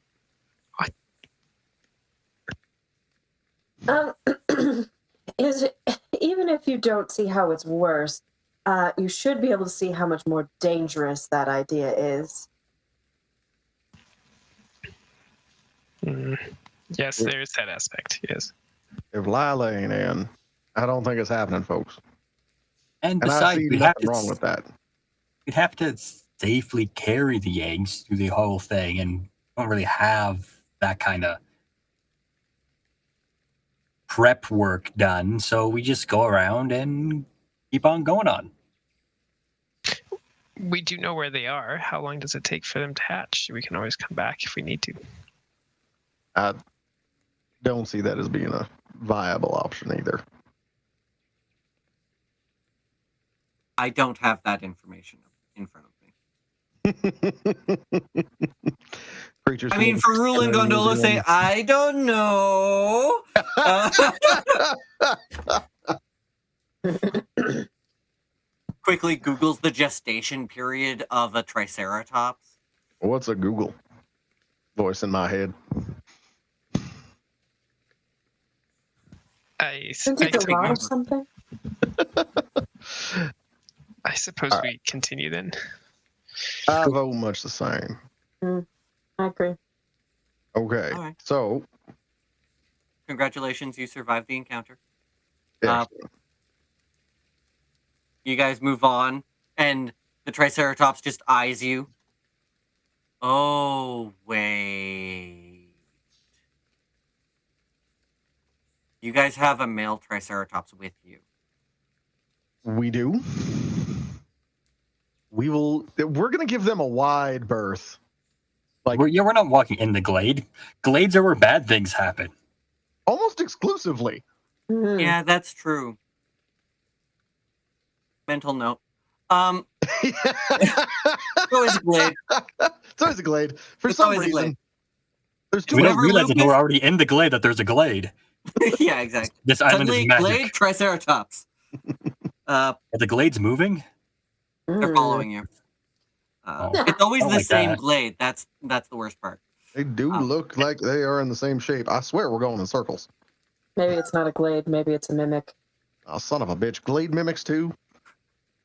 B: Even if you don't see how it's worse, you should be able to see how much more dangerous that idea is.
E: Yes, there's that aspect. Yes.
C: If Lila ain't in, I don't think it's happening, folks.
D: And
C: And I
D: besides,
C: see nothing wrong with that.
D: We'd have to safely carry the eggs through the whole thing, and don't really have that kind of prep work done. So we just go around and keep on going on.
E: We do know where they are. How long does it take for them to hatch? We can always come back if we need to.
C: I don't see that as being a viable option either.
A: I don't have that information in front of me.
C: Creatures
A: I mean, for Rule and Gondolo say, I don't know. Quickly Googles the gestation period of a Triceratops.
C: What's a Google? Voice in my head.
E: I
B: Think it's a lot or something?
E: I suppose we continue then.
C: I vote much the same.
B: I agree.
C: Okay,
A: All right.
C: so
A: Congratulations, you survived the encounter.
C: excellent.
A: You guys move on, and the Triceratops just eyes you. Oh, wait. You guys have a male Triceratops with you.
C: We do. We're gonna give them a wide berth.
D: We're not walking in the glade. Glades are where bad things happen.
C: Almost exclusively.
A: Yeah, that's true. Mental note. It's always a glade.
C: It's always a glade. For
A: It's
C: some
A: always a
C: reason.
A: glade.
C: There's too
D: We
C: many.
D: don't realize that we're already in the glade, that there's a glade.
A: Yeah, exactly.
D: This island
A: Suddenly,
D: is magic.
A: glade Triceratops.
D: Are the glades moving?
A: They're following you. It's always
D: I don't
A: the
D: like
A: same
D: that.
A: glade. That's the worst part.
C: They do look like they are in the same shape. I swear we're going in circles.
B: Maybe it's not a glade. Maybe it's a mimic.
C: Oh, son of a bitch. Glade mimics too?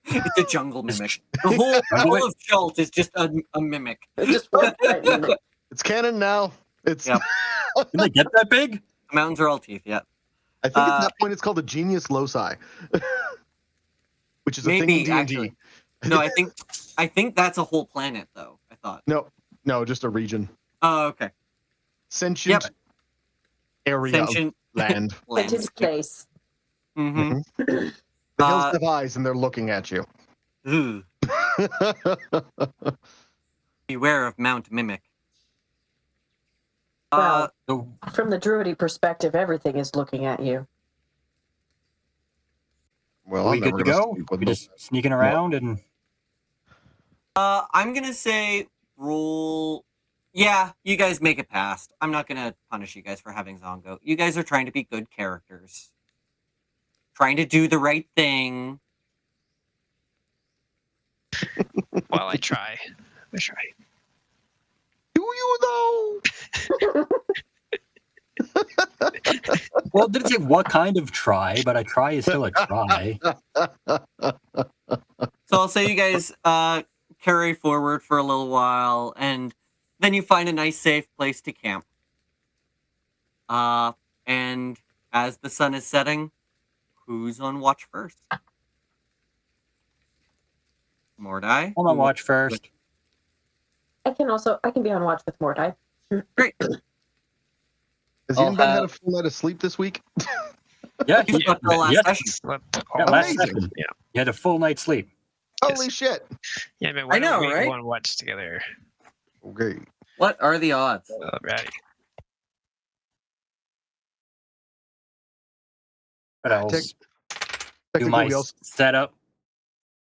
A: It's a jungle mimic. The
D: Jungle
A: whole of Chult is just a mimic.
B: It's just one giant mimic.
C: It's canon now. It's.
A: Yep.
D: Can they get that big?
A: The mountains are all teeth, yeah.
C: I think at that point it's called a genius loci, which is a thing in
A: Maybe,
C: D&D.
A: actually. No, I think that's a whole planet, though, I thought.
C: No, just a region.
A: Oh, okay.
C: Sentient area of land.
B: It's his place.
A: Mm-hmm.
C: The hills have eyes and they're looking at you.
A: Beware of Mount Mimic.
B: Well, from the druidy perspective, everything is looking at you.
C: Well,
D: Are we
C: I'm
D: good
C: never
D: to
C: gonna
D: go?
C: sleep with
D: We
C: them.
D: just sneaking around and
A: I'm gonna say roll. Yeah, you guys make it past. I'm not gonna punish you guys for having Zongo. You guys are trying to be good characters. Trying to do the right thing.
E: Well, I try.
C: Do you though?
D: well, it didn't say what kind of try, but a try is still a try.
A: So I'll say you guys carry forward for a little while, and then you find a nice, safe place to camp. And as the sun is setting, who's on watch first? Mordai?
D: I'm on watch first.
B: I can be on watch with Mordai.
A: Great.
C: Has anybody had a full night of sleep this week?
D: Yeah,
A: You slept the last session.
E: Slept
D: Yeah,
E: all
D: last
C: Amazing.
D: session. You had a full night's sleep.
C: Holy shit.
E: Yeah, but
A: I
E: why
A: know,
E: don't we
A: right?
E: go and watch together?
C: Okay.
A: What are the odds?
E: Alright.
D: What else? Do
C: Technically,
D: my
C: we also
D: setup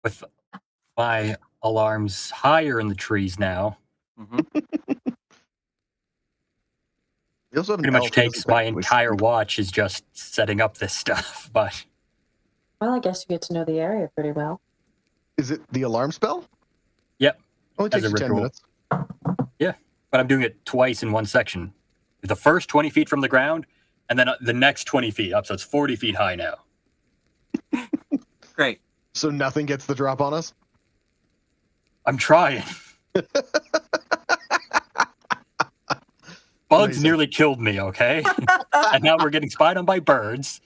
D: with my alarms higher in the trees now.
A: Mm-hmm.
C: we also have an
D: Pretty much
C: elf who
D: takes
C: doesn't
D: my
C: technically
D: entire
C: sleep.
D: watch is just setting up this stuff. But
B: Well, I guess you get to know the area pretty well.
C: Is it the alarm spell?
D: Yep.
C: Only
D: As
C: takes
D: a
C: you 10
D: ritual.
C: minutes.
D: but I'm doing it twice in one section. The first 20 feet from the ground, and then the next 20 feet up. So it's 40 feet high now.
A: Great.
C: So nothing gets the drop on us?
D: I'm trying. bugs
C: Amazing.
D: nearly killed me, okay? And now we're getting spied on by birds.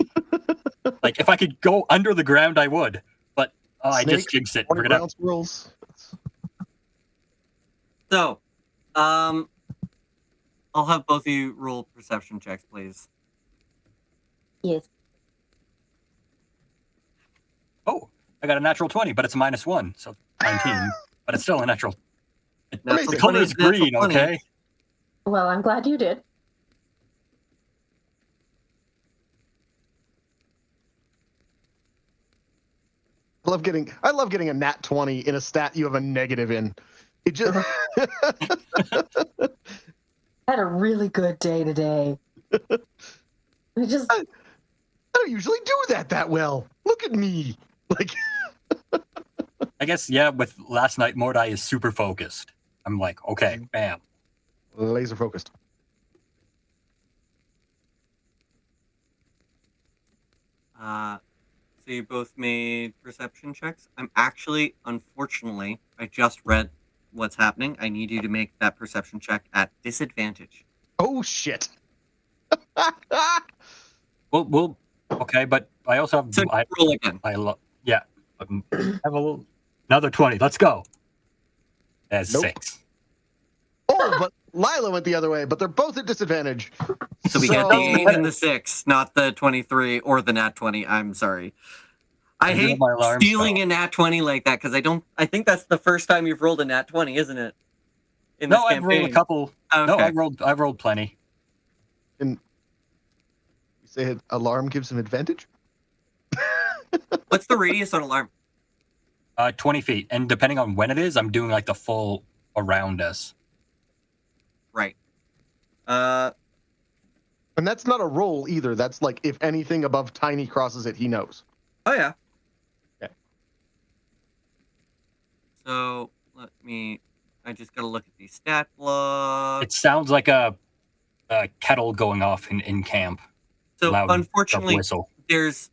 D: Like, if I could go under the ground, I would. But I just
C: Snakes,
D: jinxed it. We're gonna
C: ground squirrels.
A: So, I'll have both of you roll perception checks, please.
B: Yes.
D: Oh, I got a natural 20, but it's a -1, so 19. But it's still a natural.
A: Natural
D: The color is
A: 20,
D: green,
A: natural 20.
D: okay?
B: Well, I'm glad you did.
C: I love getting a nat 20 in a stat you have a negative in. It just
B: Had a really good day today. We just
C: I don't usually do that well. Look at me. Like
D: I guess, yeah, with last night, Mordai is super focused. I'm like, okay, bam.
C: laser focused.
A: So you both made perception checks. I'm actually, unfortunately, I just read what's happening. I need you to make that perception check at disadvantage.
C: Oh shit.
D: We'll okay, but I also have
A: So roll again.
D: yeah. Have another 20. Let's go. That's
C: Nope.
D: 6.
C: Oh, but Lila went the other way, but they're both at disadvantage.
A: So we get the 8 and the 6, not the 23 or the nat 20. I'm sorry. I
D: do
A: hate
D: my alarm
A: stealing
D: spell.
A: a nat 20 like that because I think that's the first time you've rolled a nat 20, isn't it? In
D: No,
A: this
D: I've rolled a
A: campaign.
D: couple.
A: Okay.
D: No, I've rolled plenty.
C: And you say alarm gives him advantage?
A: What's the radius on alarm?
D: 20 feet. And depending on when it is, I'm doing like the full around us.
A: Right.
C: And that's not a roll either. That's like if anything above tiny crosses it, he knows.
A: Oh, yeah.
C: Okay.
A: So, I just gotta look at these stat blocks.
D: It sounds like a kettle going off in camp.
A: So,
D: Loud
A: unfortunately,
D: whistle.
A: there's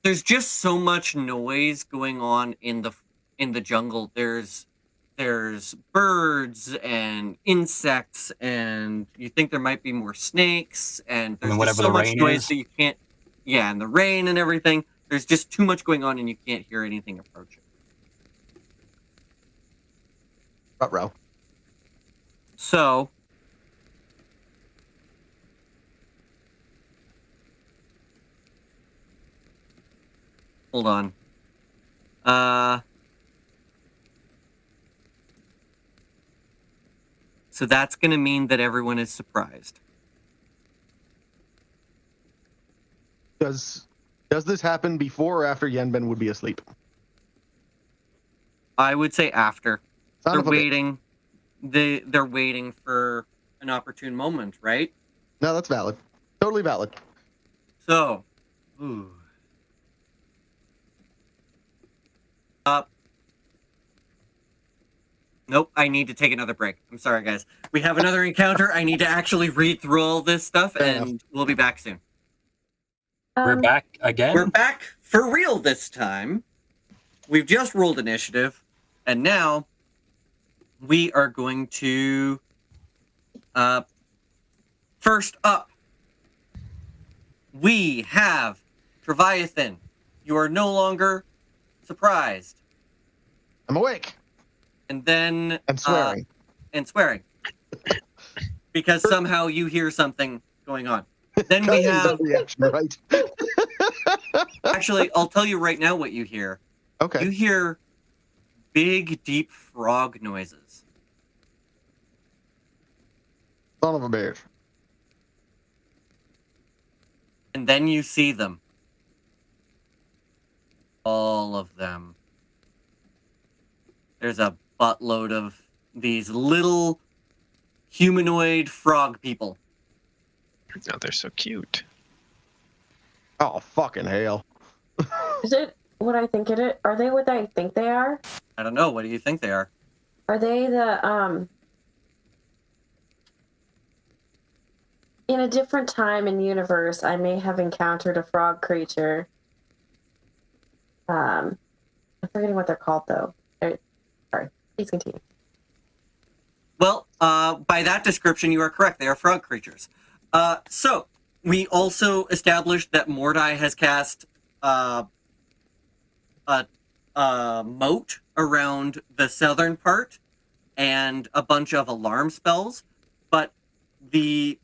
A: just so much noise going on in the jungle. There's birds and insects, and you think there might be more snakes, and there's
D: then
A: just
D: whatever
A: so
D: the
A: much
D: rain
A: noise
D: is.
A: that you can't. Yeah, and the rain and everything. There's just too much going on, and you can't hear anything approaching.
C: Row.
A: So, hold on. So that's going to mean that everyone is surprised.
C: Does this happen before or after Yenben would be asleep?
A: I would say after.
C: Son
A: They're
C: of a bitch.
A: waiting. They're waiting for an opportune moment, right?
C: No, that's valid. Totally valid.
A: So, nope, I need to take another break. I'm sorry, guys. We have another encounter. I need to actually read through all this stuff, and we'll be back soon.
D: We're back again?
A: We're back for real this time. We've just rolled initiative, and now we are going to... first up, we have Treviathan. You are no longer surprised.
C: I'm awake.
A: And then...
C: And swearing.
A: Because somehow you hear something going on. Then we have...
C: reaction, right?
A: Actually, I'll tell you right now what you hear.
C: Okay.
A: You hear big, deep frog noises.
C: Son of a bitch.
A: And then you see them. All of them. There's a buttload of these little humanoid frog people.
E: Oh, they're so cute.
C: Oh, fucking hell.
B: is it what I think it is? Are they what I think they are?
A: I don't know. What do you think they are?
B: Are they the in a different time and universe, I may have encountered a frog creature. I'm forgetting what they're called though. Sorry, please continue.
A: Well, by that description, you are correct. They are frog creatures. So we also established that Mordai has cast a moat around the southern part and a bunch of alarm spells, but these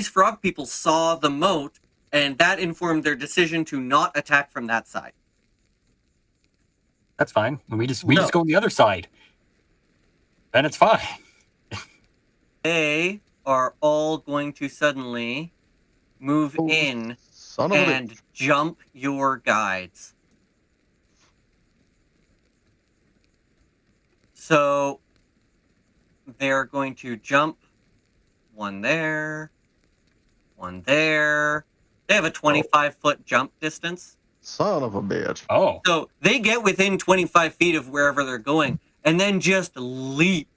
A: frog people saw the moat, and that informed their decision to not attack from that side.
D: That's fine. We just go on the other side. Then it's fine.
A: They are all going to suddenly move in and jump your guides. So they're going to jump one there, one there. They have a 25-foot jump distance.
C: Son of a bitch.
D: Oh.
A: So they get within 25 feet of wherever they're going and then just leap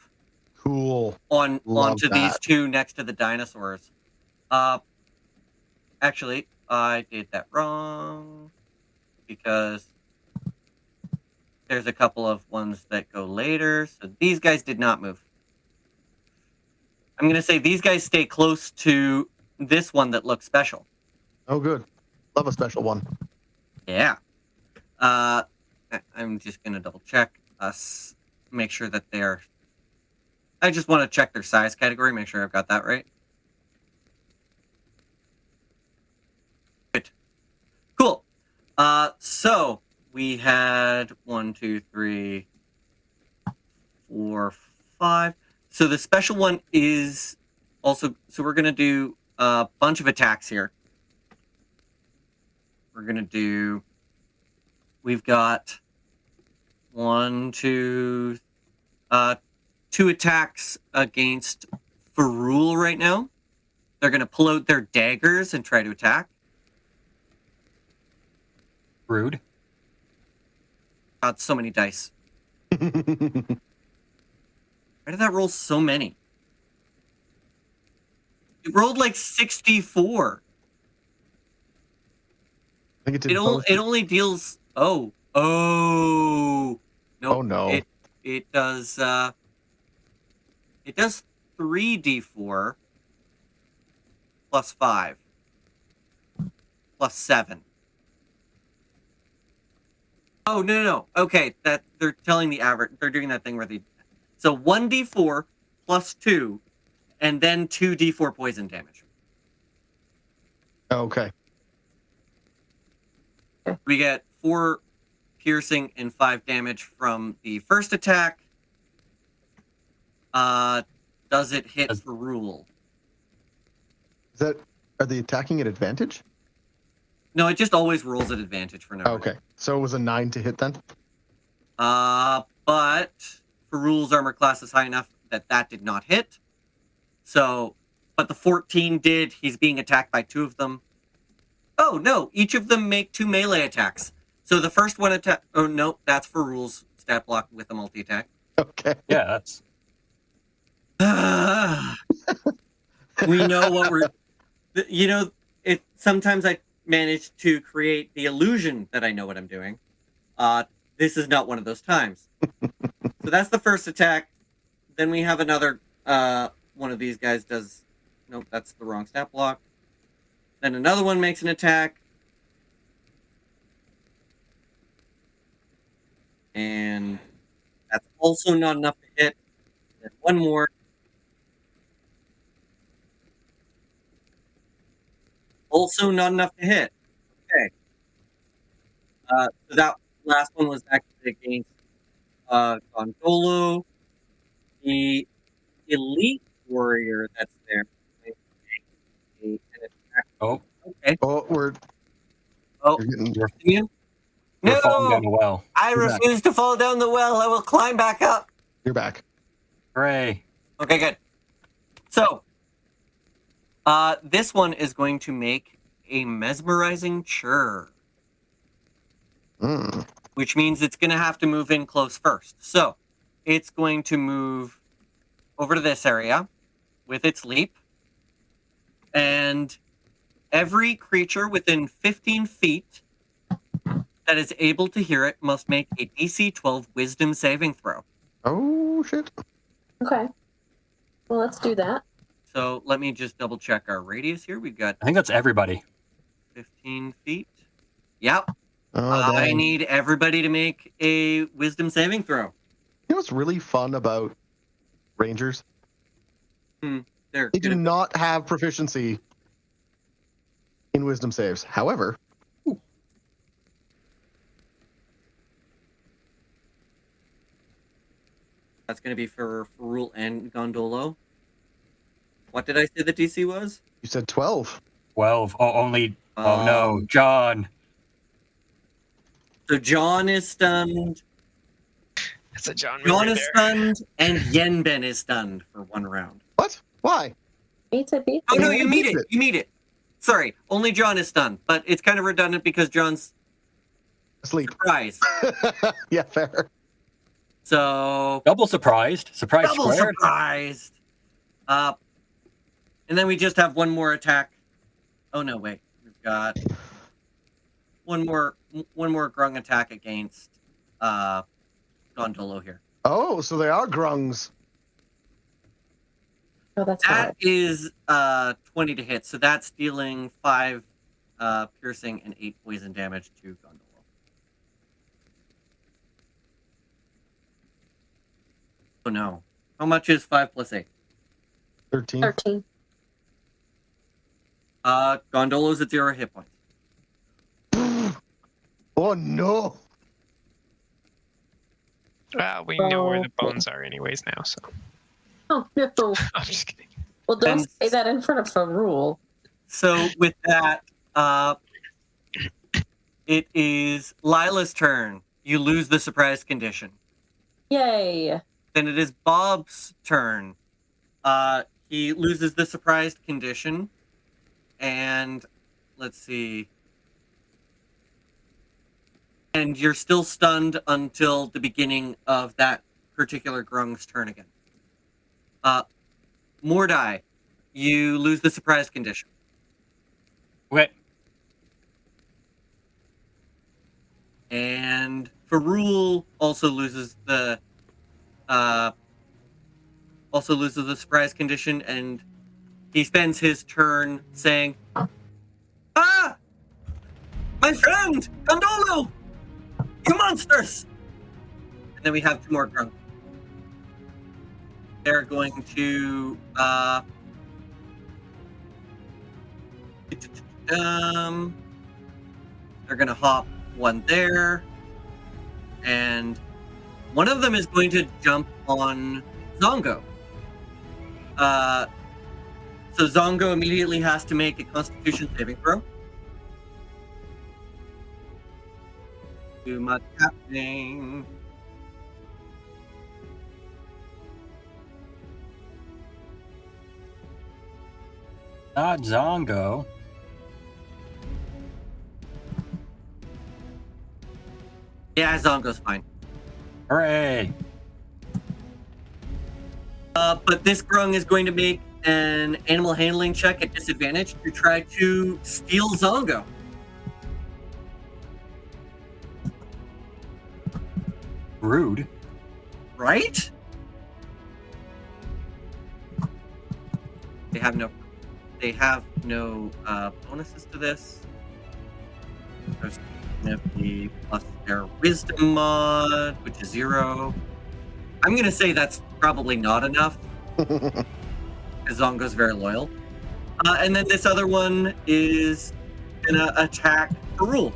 A: onto these two next to the dinosaurs. Actually, I did that wrong because there's a couple of ones that go later. So these guys did not move. I'm going to say these guys stay close to this one that looks special.
C: Oh, good. Love a special one.
A: Yeah. I'm just going to double check us, make sure that they're... I just want to check their size category, make sure I've got that right. Good. Cool. So we had 1, 2, 3, 4, 5. So the special one is also... So we're going to do a bunch of attacks here. We're going to do... We've got 1, 2... 2 attacks against Ferrule right now. They're going to pull out their daggers and try to attack.
D: Rude.
A: Got so many dice. Why did that roll so many? It rolled like 64.
C: I think
A: it only deals... Oh. Nope.
C: Oh, no.
A: It does... It does 3d4 plus 5 plus 7. Oh, no. Okay, that they're telling the average. They're doing that thing where they... So 1d4 plus 2 and then 2d4 poison damage.
C: Okay.
A: We get 4 piercing and 5 damage from the first attack. Does it hit for rule?
C: Are they attacking at advantage?
A: No, it just always rolls at advantage for no reason.
C: Okay, so it was a 9 to hit then?
A: But Ferrule's armor class is high enough that did not hit. So, but the 14 did. He's being attacked by 2 of them. Oh, no, each of them make 2 melee attacks. So the first one attack... Oh, no, that's Ferrule's stat block with a multi-attack.
C: Okay.
D: Yeah, that's...
A: We know what we're... Sometimes I manage to create the illusion that I know what I'm doing. This is not one of those times. So that's the first attack. Then we have another... one of these guys does... Nope, that's the wrong stat block. Then another one makes an attack. And that's also not enough to hit. Then one more. Also not enough to hit. Okay. So that last one was actually against Gondolo. The elite warrior that's there.
D: Oh.
A: Okay.
C: Oh,
D: you're
A: No!
D: falling down the well.
A: I refuse to fall down the well. I will climb back up.
C: You're back.
D: Hooray.
A: Okay, good. So, this one is going to make a mesmerizing churr. Which means it's going to have to move in close first. So, it's going to move over to this area with its leap. And every creature within 15 feet that is able to hear it must make a DC 12 Wisdom saving throw.
C: Oh, shit.
B: Okay. Well, let's do that.
A: So let me just double check our radius here. We've got
D: I think that's everybody.
A: 15 feet. Yep.
C: Oh,
A: I
C: dang.
A: need everybody to make a wisdom saving throw.
C: You know what's really fun about Rangers?
A: They're
C: They
A: good
C: do
A: at-
C: not have proficiency in wisdom saves. However,
A: That's going to be for Rule and Gondolo. What did I say the DC was?
C: you said 12.
D: 12. Oh, only. Oh no, John.
A: So John is stunned.
E: That's a John.
A: John
E: move
A: is
E: right
A: stunned, and Yenben is stunned for 1 round.
C: What? Why?
B: Beats it.
A: Oh no,
C: Yeah,
A: you meet
C: beats
A: it.
C: it.
A: You meet it. Sorry, only John is stunned, but it's kind of redundant because John's
C: Asleep.
A: surprised.
C: Yeah, fair.
A: So
D: Double surprised. Surprise
A: double
D: squared.
A: surprised. And then we just have one more attack. Oh no, wait. We've got one more grung attack against Gondolo here.
C: Oh, so they are grungs.
B: Oh, that's
A: That
B: hard.
A: is 20 to hit, so that's dealing 5 piercing and 8 poison damage to Gondolo. Oh no. How much is 5 plus 8?
C: 13.
B: 13.
A: Gondolo's at 0 hit points.
C: Oh, no.
E: Well, we know where the
B: Oh.
E: bones are anyways now, so
B: Oh, no.
E: I'm just kidding.
B: Well, don't
A: And-
B: say that in front of Farul.
A: So with that, it is Lila's turn. You lose the surprise condition.
B: Yay.
A: Then it is Bob's turn. He loses the surprised condition. And let's see. And you're still stunned until the beginning of that particular grung's turn again. Mordai, you lose the surprise condition.
D: Okay.
A: And Farul also loses the surprise condition, and he spends his turn saying, "Ah! My friend! Gondolo! You monsters!" And then we have 2 more grunts. They're going to they're gonna hop 1 there, and one of them is going to jump on Zongo. So Zongo immediately has to make a Constitution saving throw. Do much happening.
D: Not Zongo.
A: Yeah, Zongo's fine.
D: Hooray.
A: But this grung is going to make an animal handling check at disadvantage to try to steal Zongo.
D: Rude.
A: Right? They have no bonuses to this. There's gonna be plus their wisdom mod, which is 0. I'm gonna say that's probably not enough, because Zongo's very loyal. And then this other one is gonna attack Farul.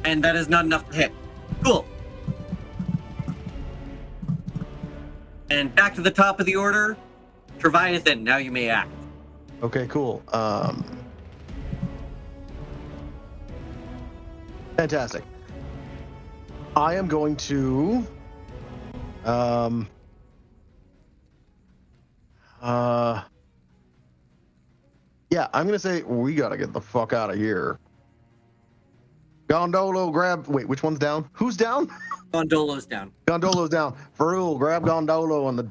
A: And that is not enough to hit. Cool. And back to the top of the order. Treviathan, now you may act.
C: Okay, cool. Fantastic. I am going to yeah, I'm gonna say we gotta get the fuck out of here. Gondolo, grab. Wait, which one's down? Who's down?
A: Gondolo's down.
C: Gondolo's down. Farul, grab Gondolo on the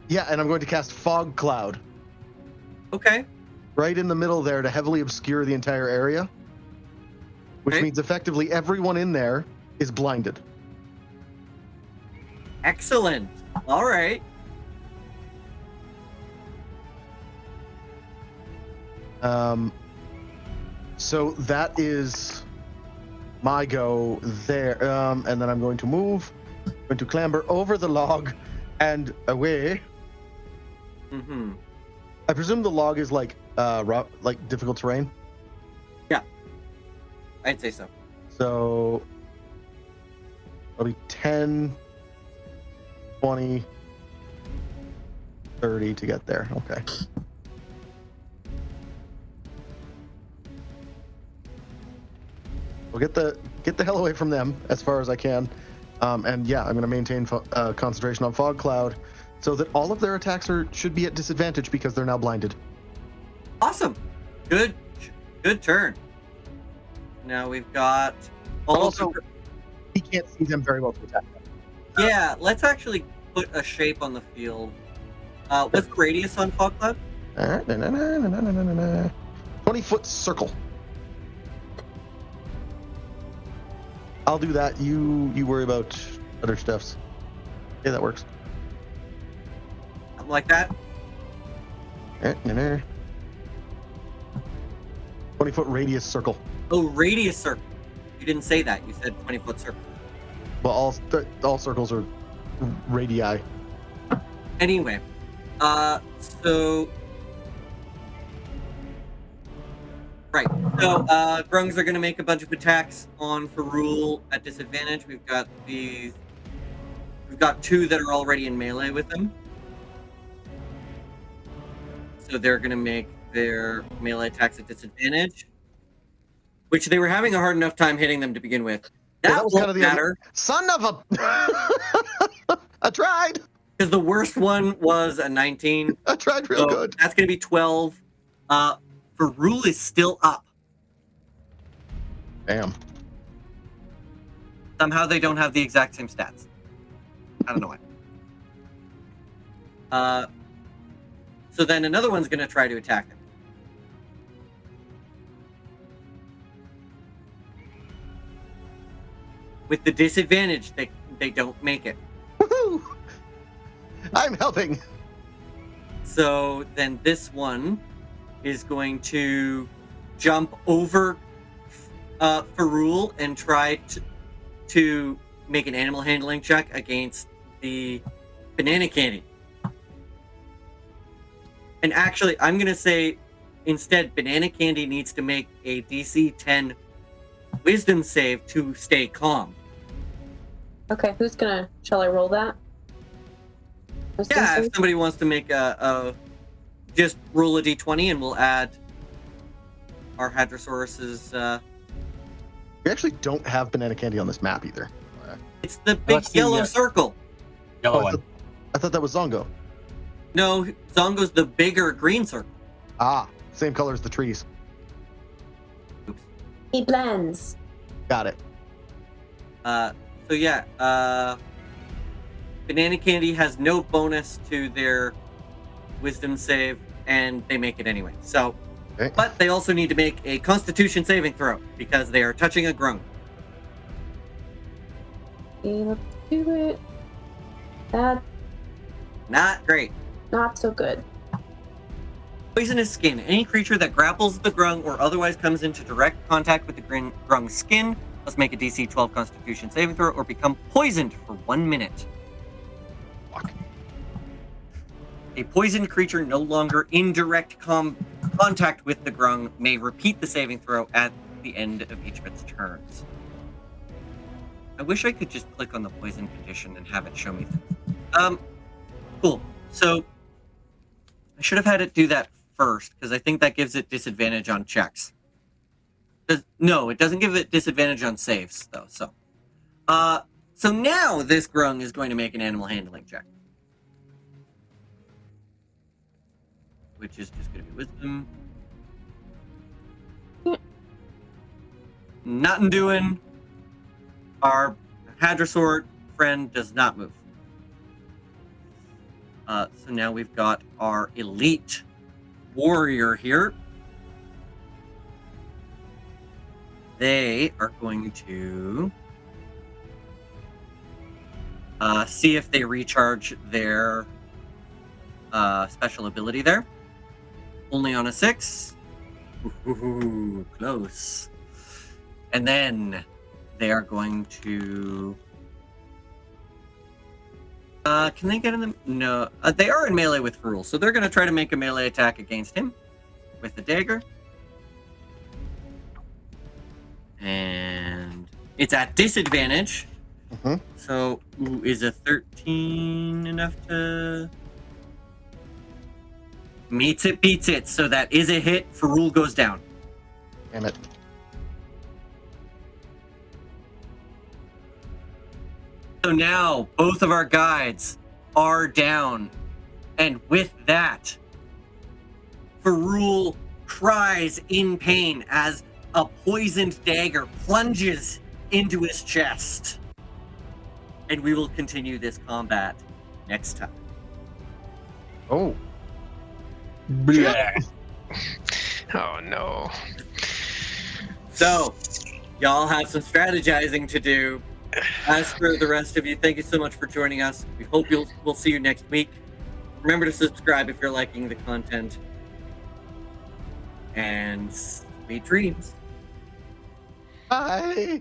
C: Yeah, and I'm going to cast Fog Cloud
A: Okay.
C: right in the middle there to heavily obscure the entire area, which
A: Okay.
C: means effectively everyone in there is blinded.
A: Excellent. All right.
C: So that is my go there. And then I'm going to move, going to clamber over the log and away.
A: Mm-hmm.
C: I presume the log is like rough, like difficult terrain.
A: Yeah, I'd say so.
C: So it'll be 10, 20, 30 to get there. Okay. We'll get the hell away from them as far as I can. And yeah, I'm going to maintain concentration on Fog Cloud so that all of their attacks should be at disadvantage because they're now blinded.
A: Awesome. Good turn. Now we've got
C: Also, he can't see them very well to attack them.
A: Yeah, let's actually put a shape on the field. What's the radius on Fog Cloud?
C: 20-foot circle. I'll do that. You worry about other stuffs. Yeah, that works.
A: Something like that?
C: 20-foot radius circle.
A: Oh, radius circle. You didn't say that. You said 20-foot circle.
C: Well, all circles are radii.
A: Anyway, so... Right. So, Grungs are going to make a bunch of attacks on Ferrul at disadvantage. We've got two that are already in melee with them. So they're going to make their melee attacks at disadvantage, which they were having a hard enough time hitting them to begin with. That
C: was
A: won't
C: kind of the
A: matter.
C: Son of a... I tried.
A: Because the worst one was a 19.
C: I tried real good.
A: That's going to be 12. Ferrul is still up.
C: Damn.
A: Somehow they don't have the exact same stats. I don't know why. So then another one's going to try to attack him. With the disadvantage, they don't make it.
C: Woohoo! I'm helping.
A: So then this one is going to jump over Ferrul and try to make an animal handling check against the banana candy. And actually, I'm going to say instead, banana candy needs to make a DC 10 wisdom save to stay calm.
B: Okay, shall I roll that?
A: Yeah, if somebody wants to make just roll a d20 and we'll add our Hadrosaurus's...
C: We actually don't have banana candy on this map either.
A: It's the big yellow circle.
D: Yellow one.
C: I thought that was Zongo.
A: No, Zongo's the bigger green circle.
C: Ah, same color as the trees.
A: Oops.
B: He blends.
C: Got it.
A: So yeah, banana candy has no bonus to their wisdom save, and they make it anyway. So,
C: okay.
A: But they also need to make a Constitution saving throw because they are touching a grung.
B: Let's do it. That's
A: Not great.
B: not so good.
A: Poisonous skin. Any creature that grapples the grung or otherwise comes into direct contact with the grung's skin must make a DC 12 Constitution saving throw or become poisoned for 1 minute.
C: Fuck.
A: A poisoned creature no longer in direct contact with the grung may repeat the saving throw at the end of each of its turns. I wish I could just click on the poison condition and have it show me things. Cool. So I should have had it do that first because I think that gives it disadvantage on checks. No, it doesn't give it disadvantage on saves though. So now this grung is going to make an animal handling check, which is just going to be wisdom. Nothing doing. Our Hadrosaur friend does not move. So now we've got our elite warrior here. They are going to see if they recharge their special ability there. Only on a 6. Ooh, close. And then they are going to... can they get in the... No. They are in melee with Ferul, so they're going to try to make a melee attack against him with the dagger. And it's at disadvantage.
C: Mm-hmm.
A: So, is a 13 enough to... Meets it, beats it. So that is a hit. Ferul goes down.
C: Damn it.
A: So now both of our guides are down. And with that, Ferul cries in pain as a poisoned dagger plunges into his chest. And we will continue this combat next time.
C: Oh.
D: Bleh.
E: Oh no.
A: So, y'all have some strategizing to do. As for the rest of you, thank you so much for joining us. We hope we'll see you next week. Remember to subscribe if you're liking the content. And sweet dreams.
C: Bye.